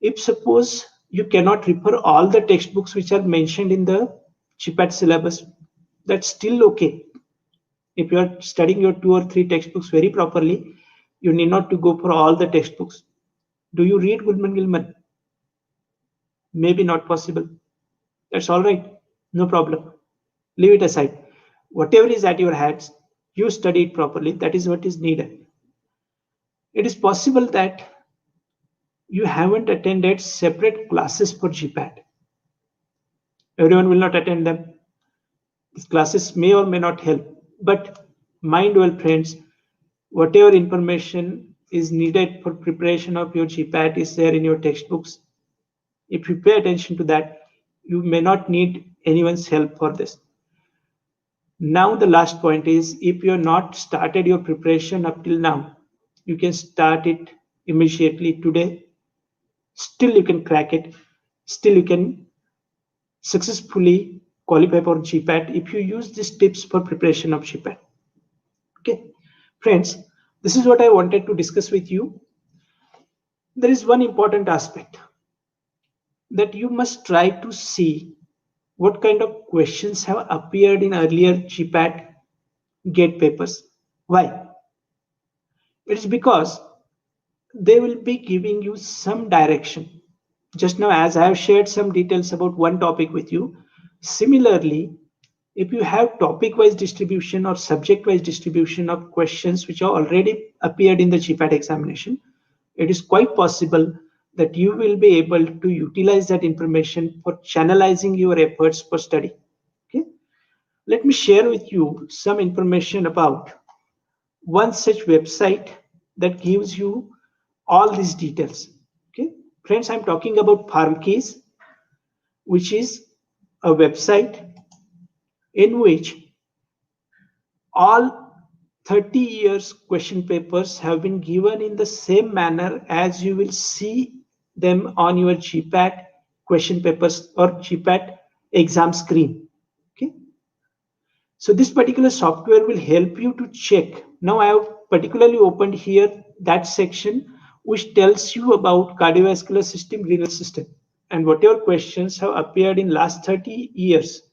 If suppose you cannot refer all the textbooks which are mentioned in the GPAT syllabus, that's still okay. If you are studying your 2 or 3 textbooks very properly, you need not to go for all the textbooks. Do you read Goldman Gilman? maybe not possible. That's all right. No problem. Leave it aside. Whatever is at your hands, you study it properly. That is what is needed. It is possible that you haven't attended separate classes for GPAT. Everyone will not attend them. These classes may or may not help. But mind well, friends, whatever information is needed for preparation of your GPAT is there in your textbooks. If you pay attention to that, you may not need anyone's help for this. Now the last point is, if you have not started your preparation up till now, you can start it immediately today. Still you can crack it. Still you can successfully qualify for GPAT if you use these tips for preparation of GPAT. Okay, friends, this is what I wanted to discuss with you. There is one important aspect that you must try to see what kind of questions have appeared in earlier GPAT GATE papers. Why? It is because they will be giving you some direction. Just now, as I have shared some details about one topic with you, similarly, if you have topic-wise distribution or subject-wise distribution of questions which are already appeared in the GPAT examination, it is quite possible that you will be able to utilize that information for channelizing your efforts for study. Okay, let me share with you some information about one such website that gives you all these details. Okay, friends, I'm talking about PharmKeys, which is a website in which all 30 years question papers have been given in the same manner as you will see them on your GPAT question papers or GPAT exam screen. Okay, so this particular software will help you to check. Now I have particularly opened here that section which tells you about cardiovascular system, renal system, and whatever questions have appeared in last 30 years.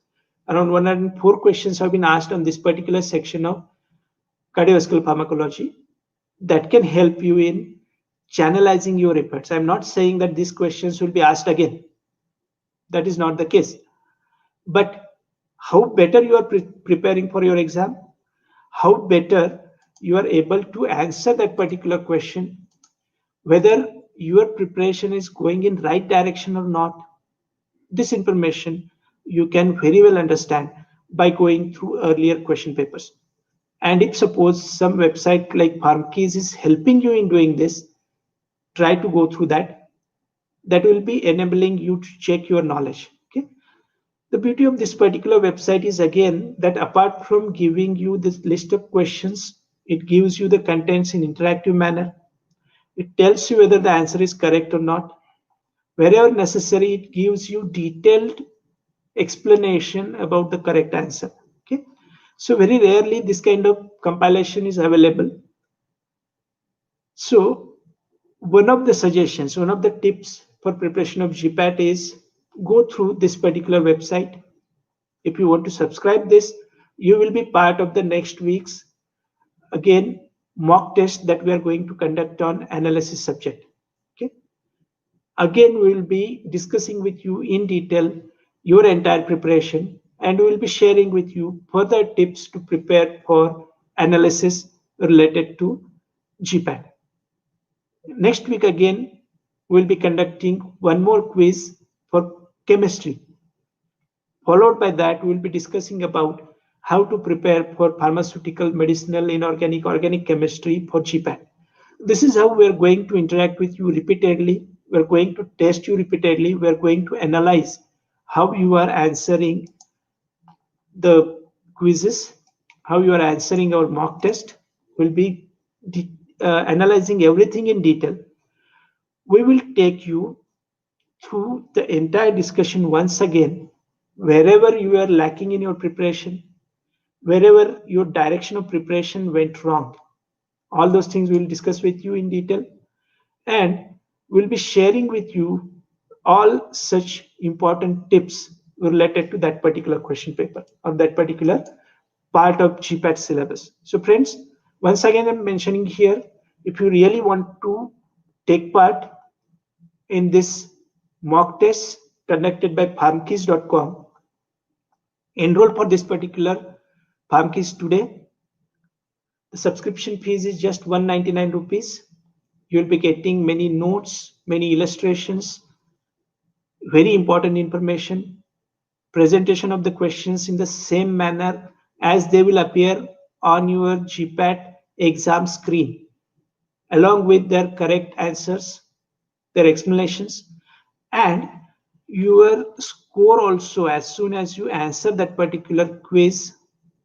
Around 104 questions have been asked on this particular section of cardiovascular pharmacology that can help you in channelizing your efforts. I'm not saying that these questions will be asked again. That is not the case. But how better you are preparing for your exam, how better you are able to answer that particular question, whether your preparation is going in right direction or not, this information you can very well understand by going through earlier question papers. And if suppose some website like PharmKeys is helping you in doing this, try to go through that. That will be enabling you to check your knowledge. Okay. The beauty of this particular website is again that apart from giving you this list of questions, it gives you the contents in interactive manner. It tells you whether the answer is correct or not. Wherever necessary, it gives you detailed explanation about the correct answer. Okay, so very rarely this kind of compilation is available. So one of the suggestions, one of the tips for preparation of GPAT is go through this particular website. If you want to subscribe this, you will be part of the next week's again mock test that we are going to conduct on analysis subject. Okay, again we will be discussing with you in detail your entire preparation, and we will be sharing with you further tips to prepare for analysis related to GPAT. Next week again, we'll be conducting one more quiz for chemistry. Followed by that, we'll be discussing about how to prepare for pharmaceutical, medicinal, inorganic, organic chemistry for GPAT. This is how we're going to interact with you repeatedly. We're going to test you repeatedly. We're going to analyze how you are answering the quizzes, how you are answering our mock test. We'll be analyzing everything in detail. We will take you through the entire discussion once again, wherever you are lacking in your preparation, wherever your direction of preparation went wrong. All those things we'll discuss with you in detail, and we'll be sharing with you all such important tips related to that particular question paper or that particular part of GPAT syllabus. So friends, once again, I'm mentioning here, if you really want to take part in this mock test conducted by farmkeys.com. Enroll for this particular FarmKeys today. The subscription fees is just 199 rupees. You will be getting many notes, many illustrations, very important information, presentation of the questions in the same manner as they will appear on your GPAT exam screen, along with their correct answers, their explanations, and your score also. As soon as you answer that particular quiz,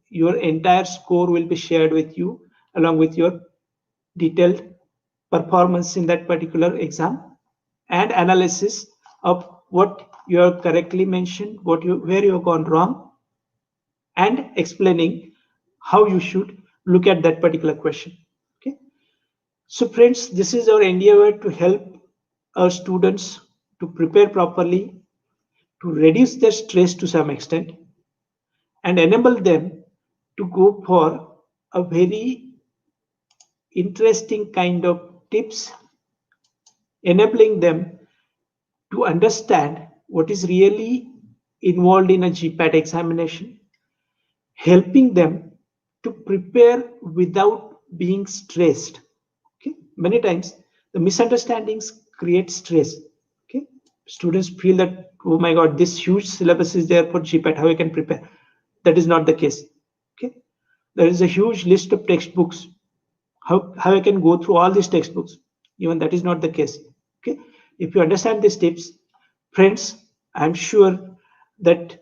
your entire score will be shared with you along with your detailed performance in that particular exam and analysis of what you have correctly mentioned, where you have gone wrong, and explaining how you should look at that particular question. Okay. So friends, this is our endeavor to help our students to prepare properly, to reduce their stress to some extent, and enable them to go for a very interesting kind of tips, enabling them to understand what is really involved in a GPAT examination, helping them to prepare without being stressed. Okay, many times the misunderstandings create stress. Okay, students feel that, oh my God, this huge syllabus is there for GPAT, how I can prepare? That is not the case. Okay, there is a huge list of textbooks. How I can go through all these textbooks? Even that is not the case. Okay, if you understand these tips, friends, I'm sure that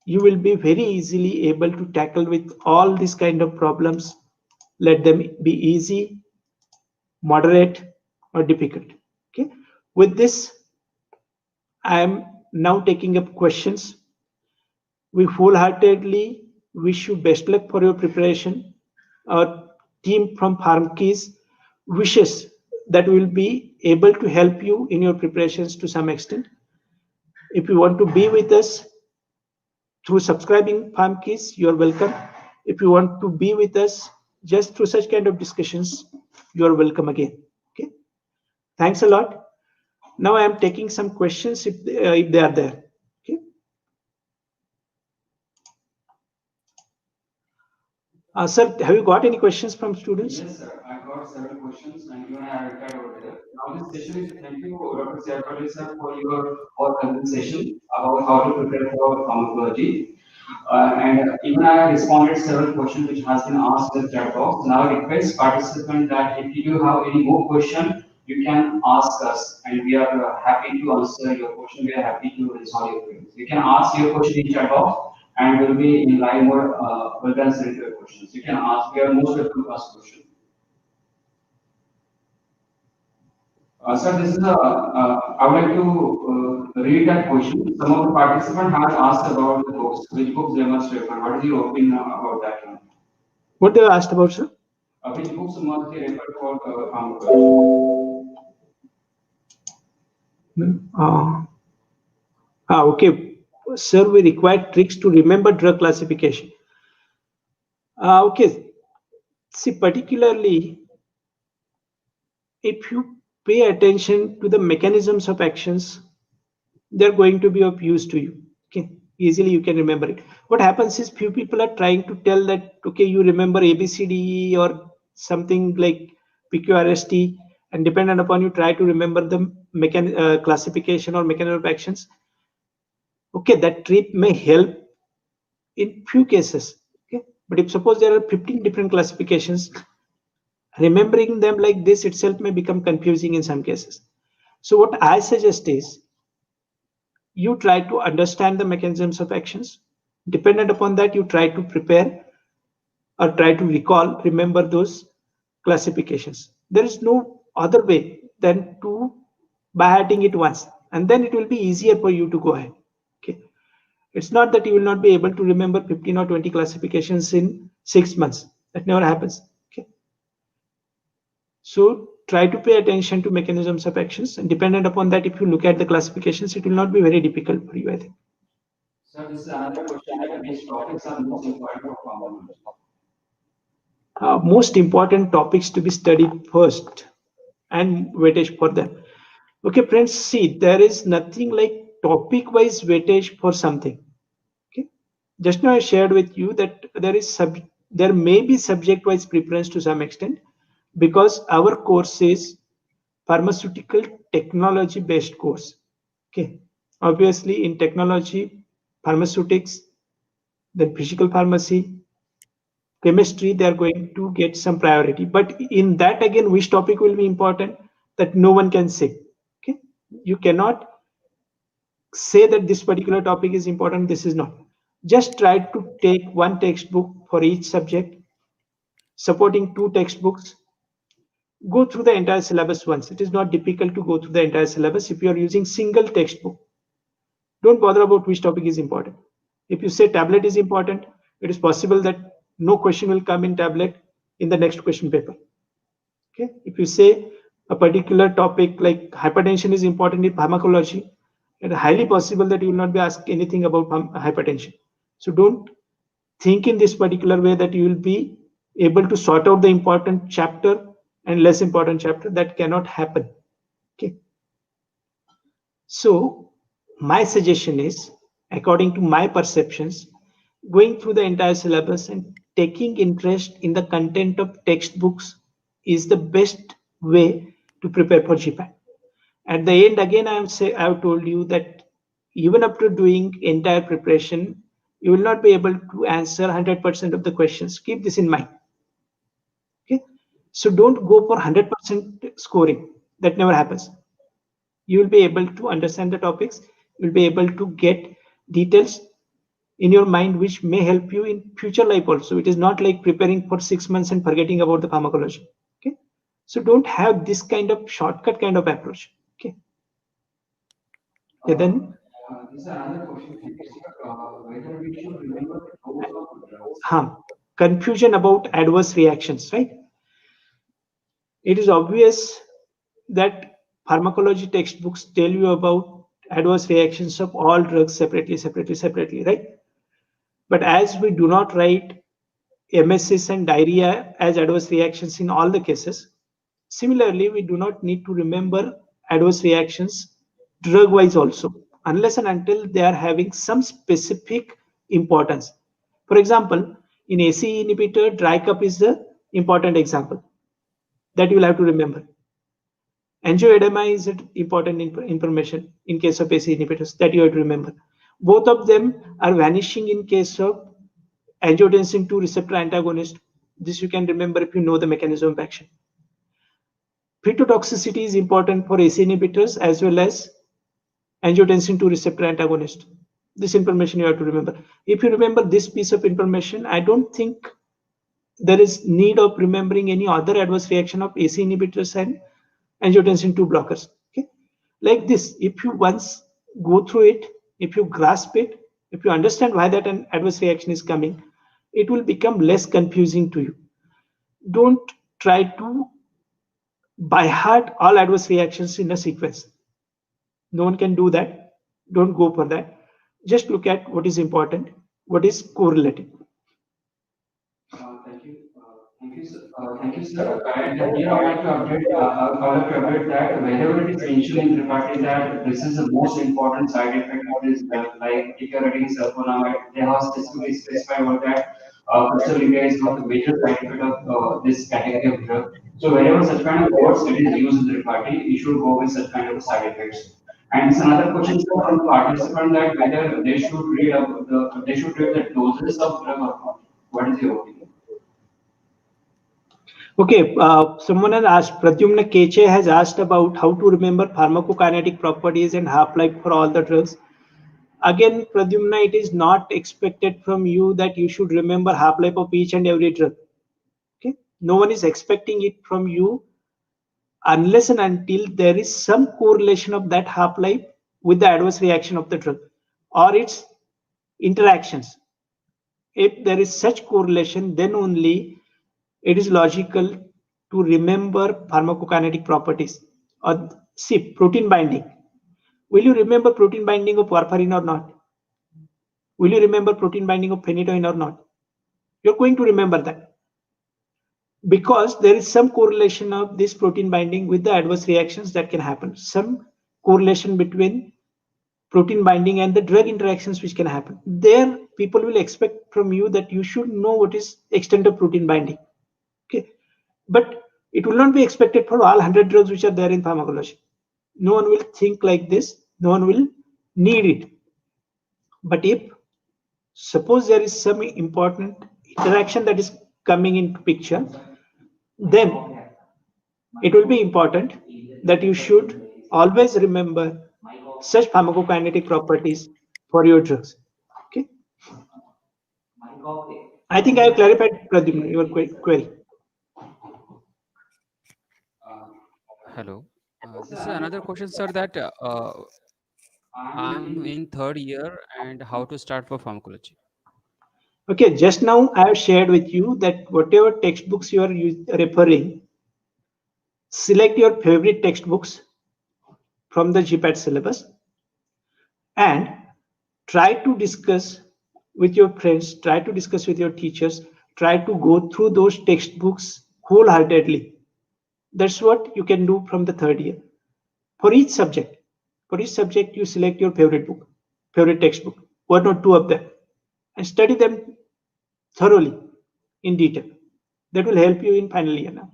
you will be very easily able to tackle with all these kind of problems. Let them be easy, moderate, or difficult. Okay, with this, I am now taking up questions. We wholeheartedly wish you best luck for your preparation. Our team from FarmKeys wishes that we will be able to help you in your preparations to some extent. If you want to be with us through subscribing FarmKeys, you are welcome. If you want to be with us just through such kind of discussions, you are welcome again. Okay. Thanks a lot. Now I am taking some questions if they are there. Okay. Sir, have you got any questions from students? Yes, sir. I got several questions, and you and I are replied over there. Now, this session is thank you, Dr. Sayapalli, sir, for your all conversation about how to prepare for pharmacology. And even I have responded several questions which has been asked in the chat box. Now, I request participant that if you have any more question, you can ask us, and we are happy to answer your question. We are happy to resolve your queries. You can ask your question in chat box, and we'll be in live mode. We'll answer your questions. You can ask. We are most welcome to ask questions. Sir, this is I would like to read that question. Some of the participants have asked about the books, which books they must refer. What is your opinion about that one? What they asked about, sir? Which books must they refer for pharmacology? Okay. Sir, we require tricks to remember drug classification. Okay. See, particularly if you pay attention to the mechanisms of actions, they're going to be of use to you. Okay, easily you can remember it. What happens is few people are trying to tell that, okay, you remember ABCD or something like PQRST, and dependent upon you try to remember the classification or mechanism of actions. Okay, that trick may help in few cases. Okay, but if suppose there are 15 different classifications, remembering them like this itself may become confusing in some cases. So what I suggest is you try to understand the mechanisms of actions. Dependent upon that, you try to prepare or try to recall, remember those classifications. There is no other way than to by adding it once, and then it will be easier for you to go ahead. Okay, it's not that you will not be able to remember 15 or 20 classifications in 6 months. That never happens. Okay, so try to pay attention to mechanisms of actions, and dependent upon that, if you look at the classifications, it will not be very difficult for you, I think. Sir, this is another question that which topics are most important for pharmacology? Most important topics to be studied first and weightage for them. Okay, friends, see, there is nothing like topic wise weightage for something. Okay, just now I shared with you that there may be subject wise preference to some extent, because our course is pharmaceutical technology based course. Okay, obviously in technology, pharmaceutics, then physical pharmacy, chemistry, they are going to get some priority. But in that again, which topic will be important, that no one can say. Okay, you cannot say that this particular topic is important, this is not. Just try to take one textbook for each subject, supporting 2 textbooks. Go through the entire syllabus once. It is not difficult to go through the entire syllabus if you are using single textbook. Don't bother about which topic is important. If you say tablet is important, it is possible that no question will come in tablet in the next question paper. Okay, if you say a particular topic like hypertension is important in pharmacology, it is highly possible that you will not be asked anything about hypertension. So don't think in this particular way that you will be able to sort out the important chapter and less important chapter. That cannot happen. Okay, so my suggestion is, according to my perceptions, going through the entire syllabus and taking interest in the content of textbooks is the best way to prepare for GPAT. At the end, again, I have told you that even after doing entire preparation, you will not be able to answer 100% of the questions. Keep this in mind. Okay, so don't go for 100% scoring. That never happens. You will be able to understand the topics. You will be able to get details in your mind which may help you in future life also. It is not like preparing for 6 months and forgetting about the pharmacology. Okay, so don't have this kind of shortcut kind of approach. Okay, then This is another question. Whether we should remember the dose of drugs. confusion about adverse reactions, right? It is obvious that pharmacology textbooks tell you about adverse reactions of all drugs separately, right? But as we do not write emesis and diarrhea as adverse reactions in all the cases, similarly, we do not need to remember adverse reactions drug-wise also, unless and until they are having some specific importance. For example, in ACE inhibitor, dry cup is the important example that you will have to remember. Angioedema is important information in case of ACE inhibitors that you have to remember. Both of them are vanishing in case of angiotensin 2 receptor antagonist. This you can remember if you know the mechanism of action. Phytotoxicity is important for ACE inhibitors as well as angiotensin 2 receptor antagonist. This information you have to remember. If you remember this piece of information, I don't think there is need of remembering any other adverse reaction of ACE inhibitors and angiotensin 2 blockers. Okay, like this, if you once go through it, if you grasp it, if you understand why that an adverse reaction is coming, it will become less confusing to you. Don't try to by heart all adverse reactions in a sequence. No one can do that. Don't go for that. Just look at what is important, what is correlated. Thank you. Thank you, sir. And here I would like to update that wherever it is mentioned in Tripathi that this is the most important side effect of this drug, like if you're reading sulfonamide, they have specifically specified about that crystal India is one of the major side effect of this category of drug. So wherever such kind of words it is used in Tripathi, you should go with such kind of side effects. And it's another question from the participant that whether they should read the doses of drug or not. What is your opinion? Okay, someone has asked, Pradyumna Keche has asked about how to remember pharmacokinetic properties and half-life for all the drugs. Again, Pradyumna, it is not expected from you that you should remember half-life of each and every drug. Okay, no one is expecting it from you unless and until there is some correlation of that half-life with the adverse reaction of the drug or its interactions. If there is such correlation, then only it is logical to remember pharmacokinetic properties. Or see, protein binding. Will you remember protein binding of warfarin or not? Will you remember protein binding of phenytoin or not? You're going to remember that, because there is some correlation of this protein binding with the adverse reactions that can happen. Some correlation between protein binding and the drug interactions which can happen. There, people will expect from you that you should know what is extent of protein binding. Okay, but it will not be expected for all 100 drugs which are there in pharmacology. No one will think like this. No one will need it. But if suppose there is some important interaction that is coming into picture, then it will be important that you should always remember such pharmacokinetic properties for your drugs. Okay, I think I have clarified, Pradyumna, your query. Hello. This is another question, sir, that I'm in third year and how to start for pharmacology. Okay, just now I have shared with you that whatever textbooks you are referring, select your favorite textbooks from the GPAT syllabus and try to discuss with your friends, try to discuss with your teachers, try to go through those textbooks wholeheartedly. That's what you can do from the third year. For each subject, you select your favorite book, favorite textbook, one or two of them, and study them thoroughly in detail. That will help you in final year now.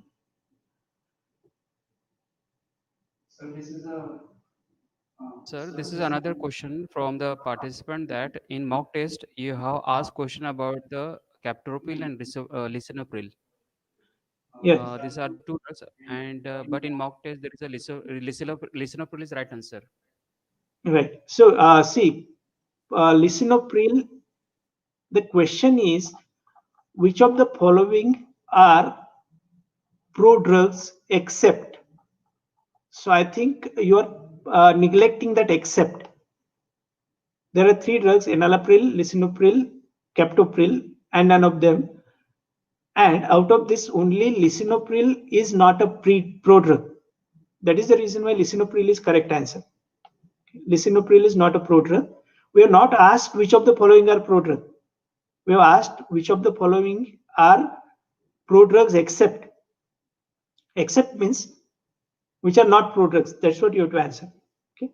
Sir, this is another question from the participant that in mock test you have asked question about the captopril and lisinopril. Yes, These are the two drugs, and but in mock test there is a lisinopril is right answer. right. So see, lisinopril. The question is, which of the following are pro-drugs except? So I think you are neglecting that except. There are three drugs: enalapril, lisinopril, captopril, and none of them. And out of this, only lisinopril is not a pro-drug. That is the reason why lisinopril is correct answer. Lisinopril is not a pro-drug. We have not asked which of the following are pro-drug. We have asked which of the following are pro-drugs except. Except means which are not pro-drugs. That's what you have to answer. Okay.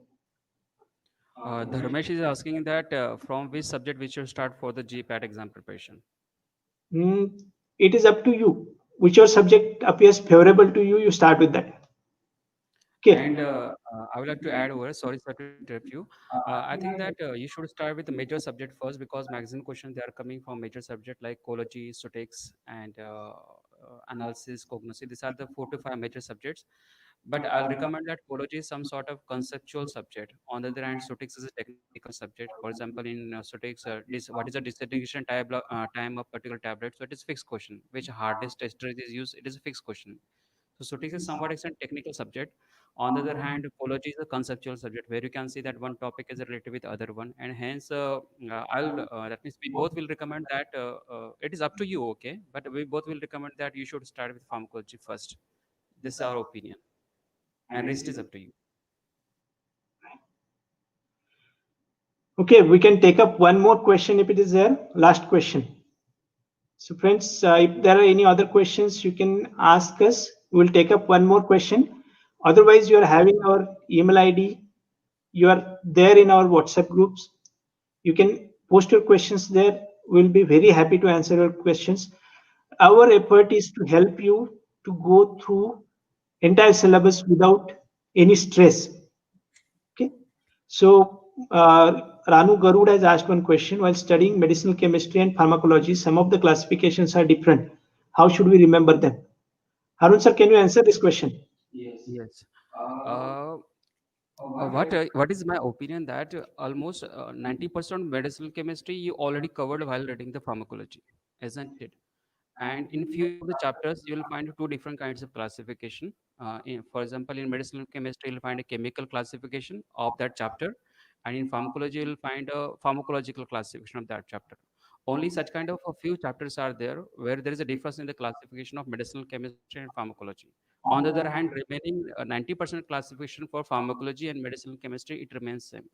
Dharmesh is asking that from which subject we should start for the GPAT exam preparation. Mm, it is up to you. Whichever subject appears favorable to you, you start with that. Okay. And I would like to add over, sorry sir to interrupt you. I think that you should start with the major subject first because magazine questions they are coming from major subject like ecology, statistics, and analysis, cognition. These are the 4 to 5 major subjects. But I'll recommend that ecology is some sort of conceptual subject. On the other hand, statistics is a technical subject. For example, in statistics, what is the distinction time of particular tablet? So it is fixed question. Which hardest tester is used? It is a fixed question. So statistics is somewhat extent technical subject. On the other hand, ecology is a conceptual subject where you can see that one topic is related with other one, and hence that means we both will recommend that it is up to you, okay? But we both will recommend that you should start with pharmacology first. This is our opinion, and rest is up to you. Okay, we can take up one more question if it is there. Last question. So friends, if there are any other questions, you can ask us. We'll take up one more question. Otherwise, you are having our email ID. You are there in our WhatsApp groups. You can post your questions there. We'll be very happy to answer your questions. Our effort is to help you to go through entire syllabus without any stress. Okay. So Ranu Garud has asked one question. While studying medicinal chemistry and pharmacology, some of the classifications are different. How should we remember them? Harun sir, can you answer this question? Yes. Uh, what is my opinion that almost 90% medicinal chemistry you already covered while reading the pharmacology, isn't it? And in few of the chapters you will find two different kinds of classification. For example, in medicinal chemistry you'll find a chemical classification of that chapter, and in pharmacology you'll find a pharmacological classification of that chapter. Only such kind of a few chapters are there where there is a difference in the classification of medicinal chemistry and pharmacology. On the other hand, remaining 90% classification for pharmacology and medicinal chemistry, it remains same.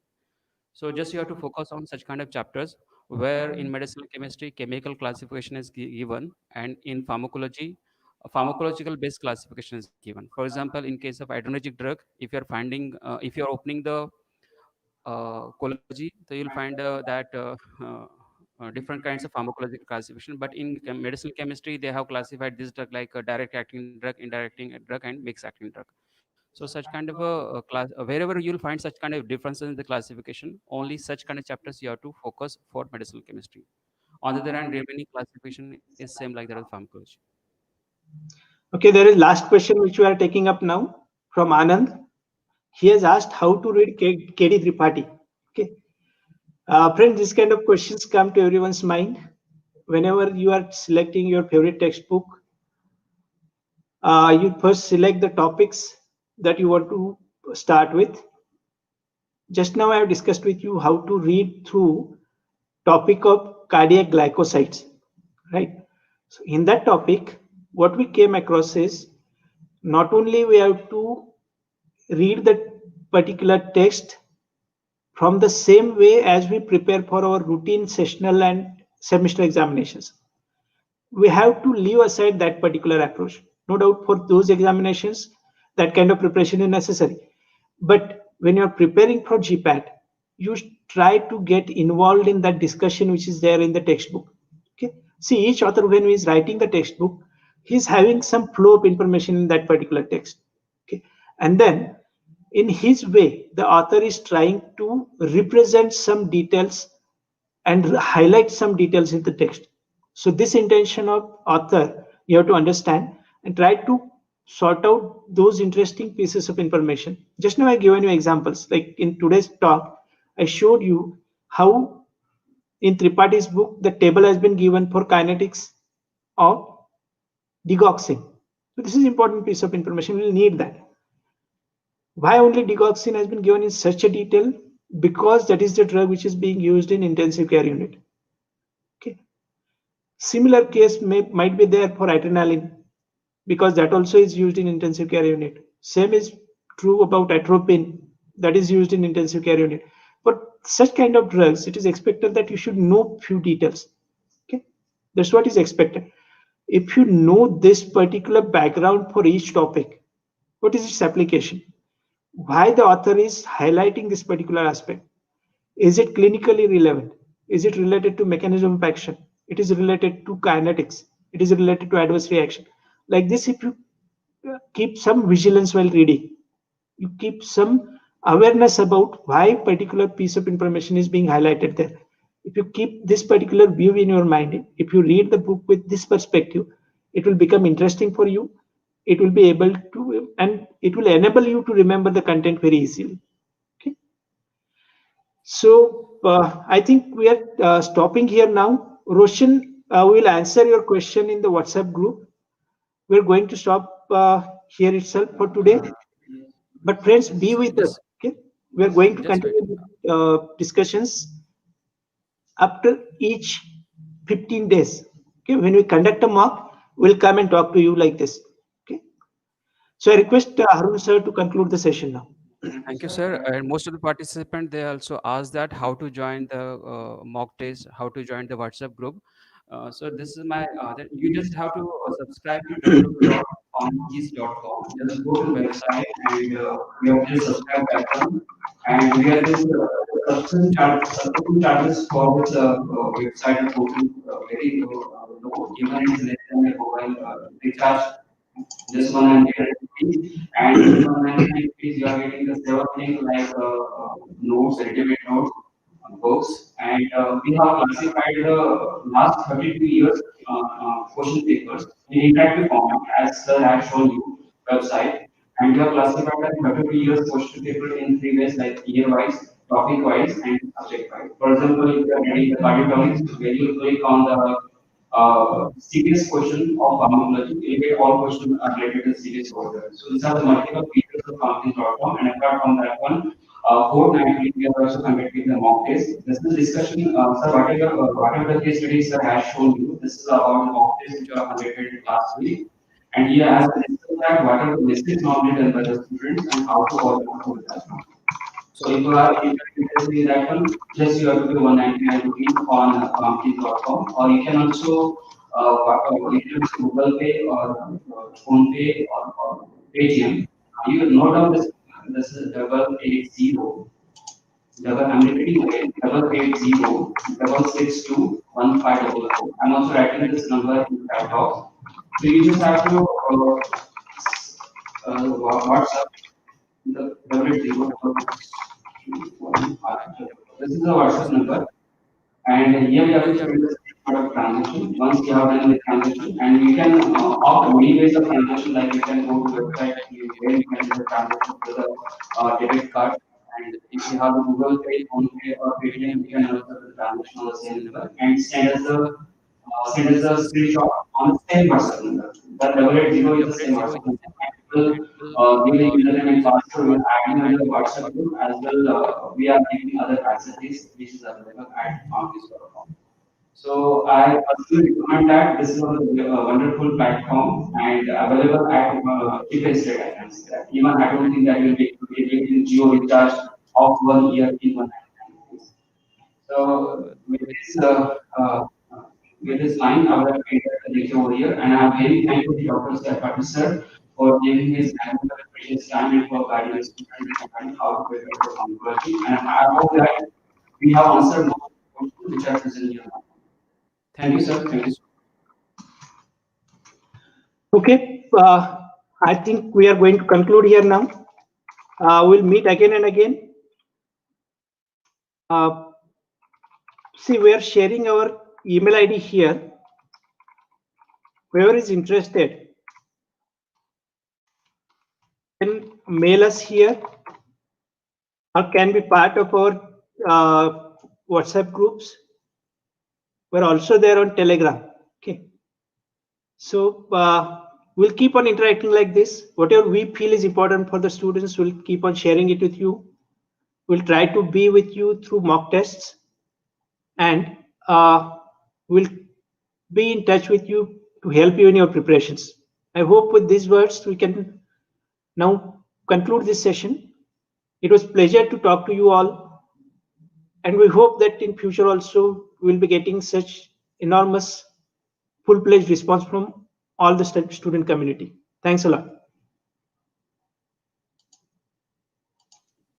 So just you have to focus on such kind of chapters where in medicinal chemistry chemical classification is given, and in pharmacology a pharmacological based classification is given. For example, in case of adrenergic drug, if you are finding if you are opening the ecology, so you'll find that different kinds of pharmacological classification. But in medicinal chemistry, they have classified this drug like a direct acting drug, indirect acting drug, and mixed acting drug. So such kind of a class, wherever you'll find such kind of differences in the classification, only such kind of chapters you have to focus for medicinal chemistry. On the other hand, remaining classification is same like that of pharmacology. Okay, there is last question which we are taking up now from Anand. He has asked how to read KD Tripathi. Okay, friends, this kind of questions come to everyone's mind whenever you are selecting your favorite textbook. You first select the topics that you want to start with. Just now I have discussed with you how to read through topic of cardiac glycosides, right? So in that topic, what we came across is not only we have to read the particular text from the same way as we prepare for our routine sessional and semester examinations. We have to leave aside that particular approach. No doubt for those examinations, that kind of preparation is necessary. But when you're preparing for GPAT, you try to get involved in that discussion which is there in the textbook. Okay. See, each author, when he is writing the textbook, he's having some flow of information in that particular text. Okay. And then in his way, the author is trying to represent some details and highlight some details in the text. So this intention of author, you have to understand and try to sort out those interesting pieces of information. Just now I given you examples, like in today's talk, I showed you how in Tripathi's book, the table has been given for kinetics of digoxin. So this is important piece of information, we'll need that. Why only digoxin has been given in such a detail? Because that is the drug which is being used in intensive care unit. Okay. Similar case might be there for adrenaline, because that also is used in intensive care unit. Same is true about atropine, that is used in intensive care unit. But such kind of drugs, it is expected that you should know few details. Okay, that's what is expected. If you know this particular background for each topic, what is its application? Why the author is highlighting this particular aspect? Is it clinically relevant? Is it related to mechanism of action? It is related to kinetics. It is related to adverse reaction. Like this, if you keep some vigilance while reading, you keep some awareness about why particular piece of information is being highlighted there. If you keep this particular view in your mind, if you read the book with this perspective, it will become interesting for you. It will be able to, and it will enable you to remember the content very easily. Okay. So I think we are stopping here now. Roshan will answer your question in the WhatsApp group. We're going to stop here itself for today. But friends, be with us. Okay, we're going to continue discussions after each 15 days. Okay, when we conduct a mock, we'll come and talk to you like this. Okay, so I request Harun sir to conclude the session now. Thank you, sir. And most of the participants, they also asked that how to join the mock test, how to join the WhatsApp group. So this is my, that you just have to subscribe to www.onkeys.com. Just go to the website and we have this subscribe button. And we have this subscription charges for this website and portal very low, even it's less than a mobile recharge. Just 100 rupees, and in 100 rupees you are getting the several things like notes, ready-made notes, books, and we have classified the last 32 years question papers in interactive format, as sir has shown you website, and we have classified the 32 years question paper in three ways, like year-wise, topic-wise, and subject-wise. For example, if you are reading the cardiology, when you click on the serious question of pharmacology, you get all questions are related to serious order. So these are the multiple features of Pharmacology.com, and apart from that one, fortnightly we are also conducting the mock test. This is discussion, sir, whatever the case study sir has shown you, this is about the mock test which are conducted last week. And he has discussed that what are the mistakes normally done by the students and how to overcome that. So if you are interested in that one, just you have to pay 199 rupees on Company.com, or you can also use Google Pay or Phone Pay or Paytm. You will note down this is 880 I'm repeating again, 880-662-1500. I'm also writing this number in chat box. So you just have to WhatsApp the 880-662-1500. This is the WhatsApp number. And here we have to show the sort of transaction. Once you have done the transaction, and you can opt many ways of transaction, like you can go to website where you can do the transaction with a debit card. And if you have a Google Pay, PhonePe, or Paytm, you can also do the transaction on the same number and send us the screenshot on the same WhatsApp number. That 880 is the same WhatsApp number. And will give the username and password. We will add you in the WhatsApp group as well. We are giving other facilities which is available at foundries.com. So I personally recommend that this is a wonderful platform and available at cheapest rate. I can say that. Even I don't think that you will be able to get in Geo recharge of 1 year in 1 night. So with this line, I would have ended the lecture over here, and I am very thankful to Dr. Sarfati sir for giving his valuable precious time and for guiding us regarding how to prepare for oncology. And I hope that we have answered most of the questions which are present here now. Thank you, sir. Thank you. Okay, I think we are going to conclude here now. We'll meet again and again. See, we are sharing our email ID here. Whoever is interested can mail us here or can be part of our WhatsApp groups. We're also there on Telegram. Okay. So we'll keep on interacting like this. Whatever we feel is important for the students, we'll keep on sharing it with you. We'll try to be with you through mock tests, and we'll be in touch with you to help you in your preparations. I hope with these words we can now conclude this session. It was a pleasure to talk to you all, and we hope that in future also we'll be getting such enormous full-fledged response from all the student community. Thanks a lot.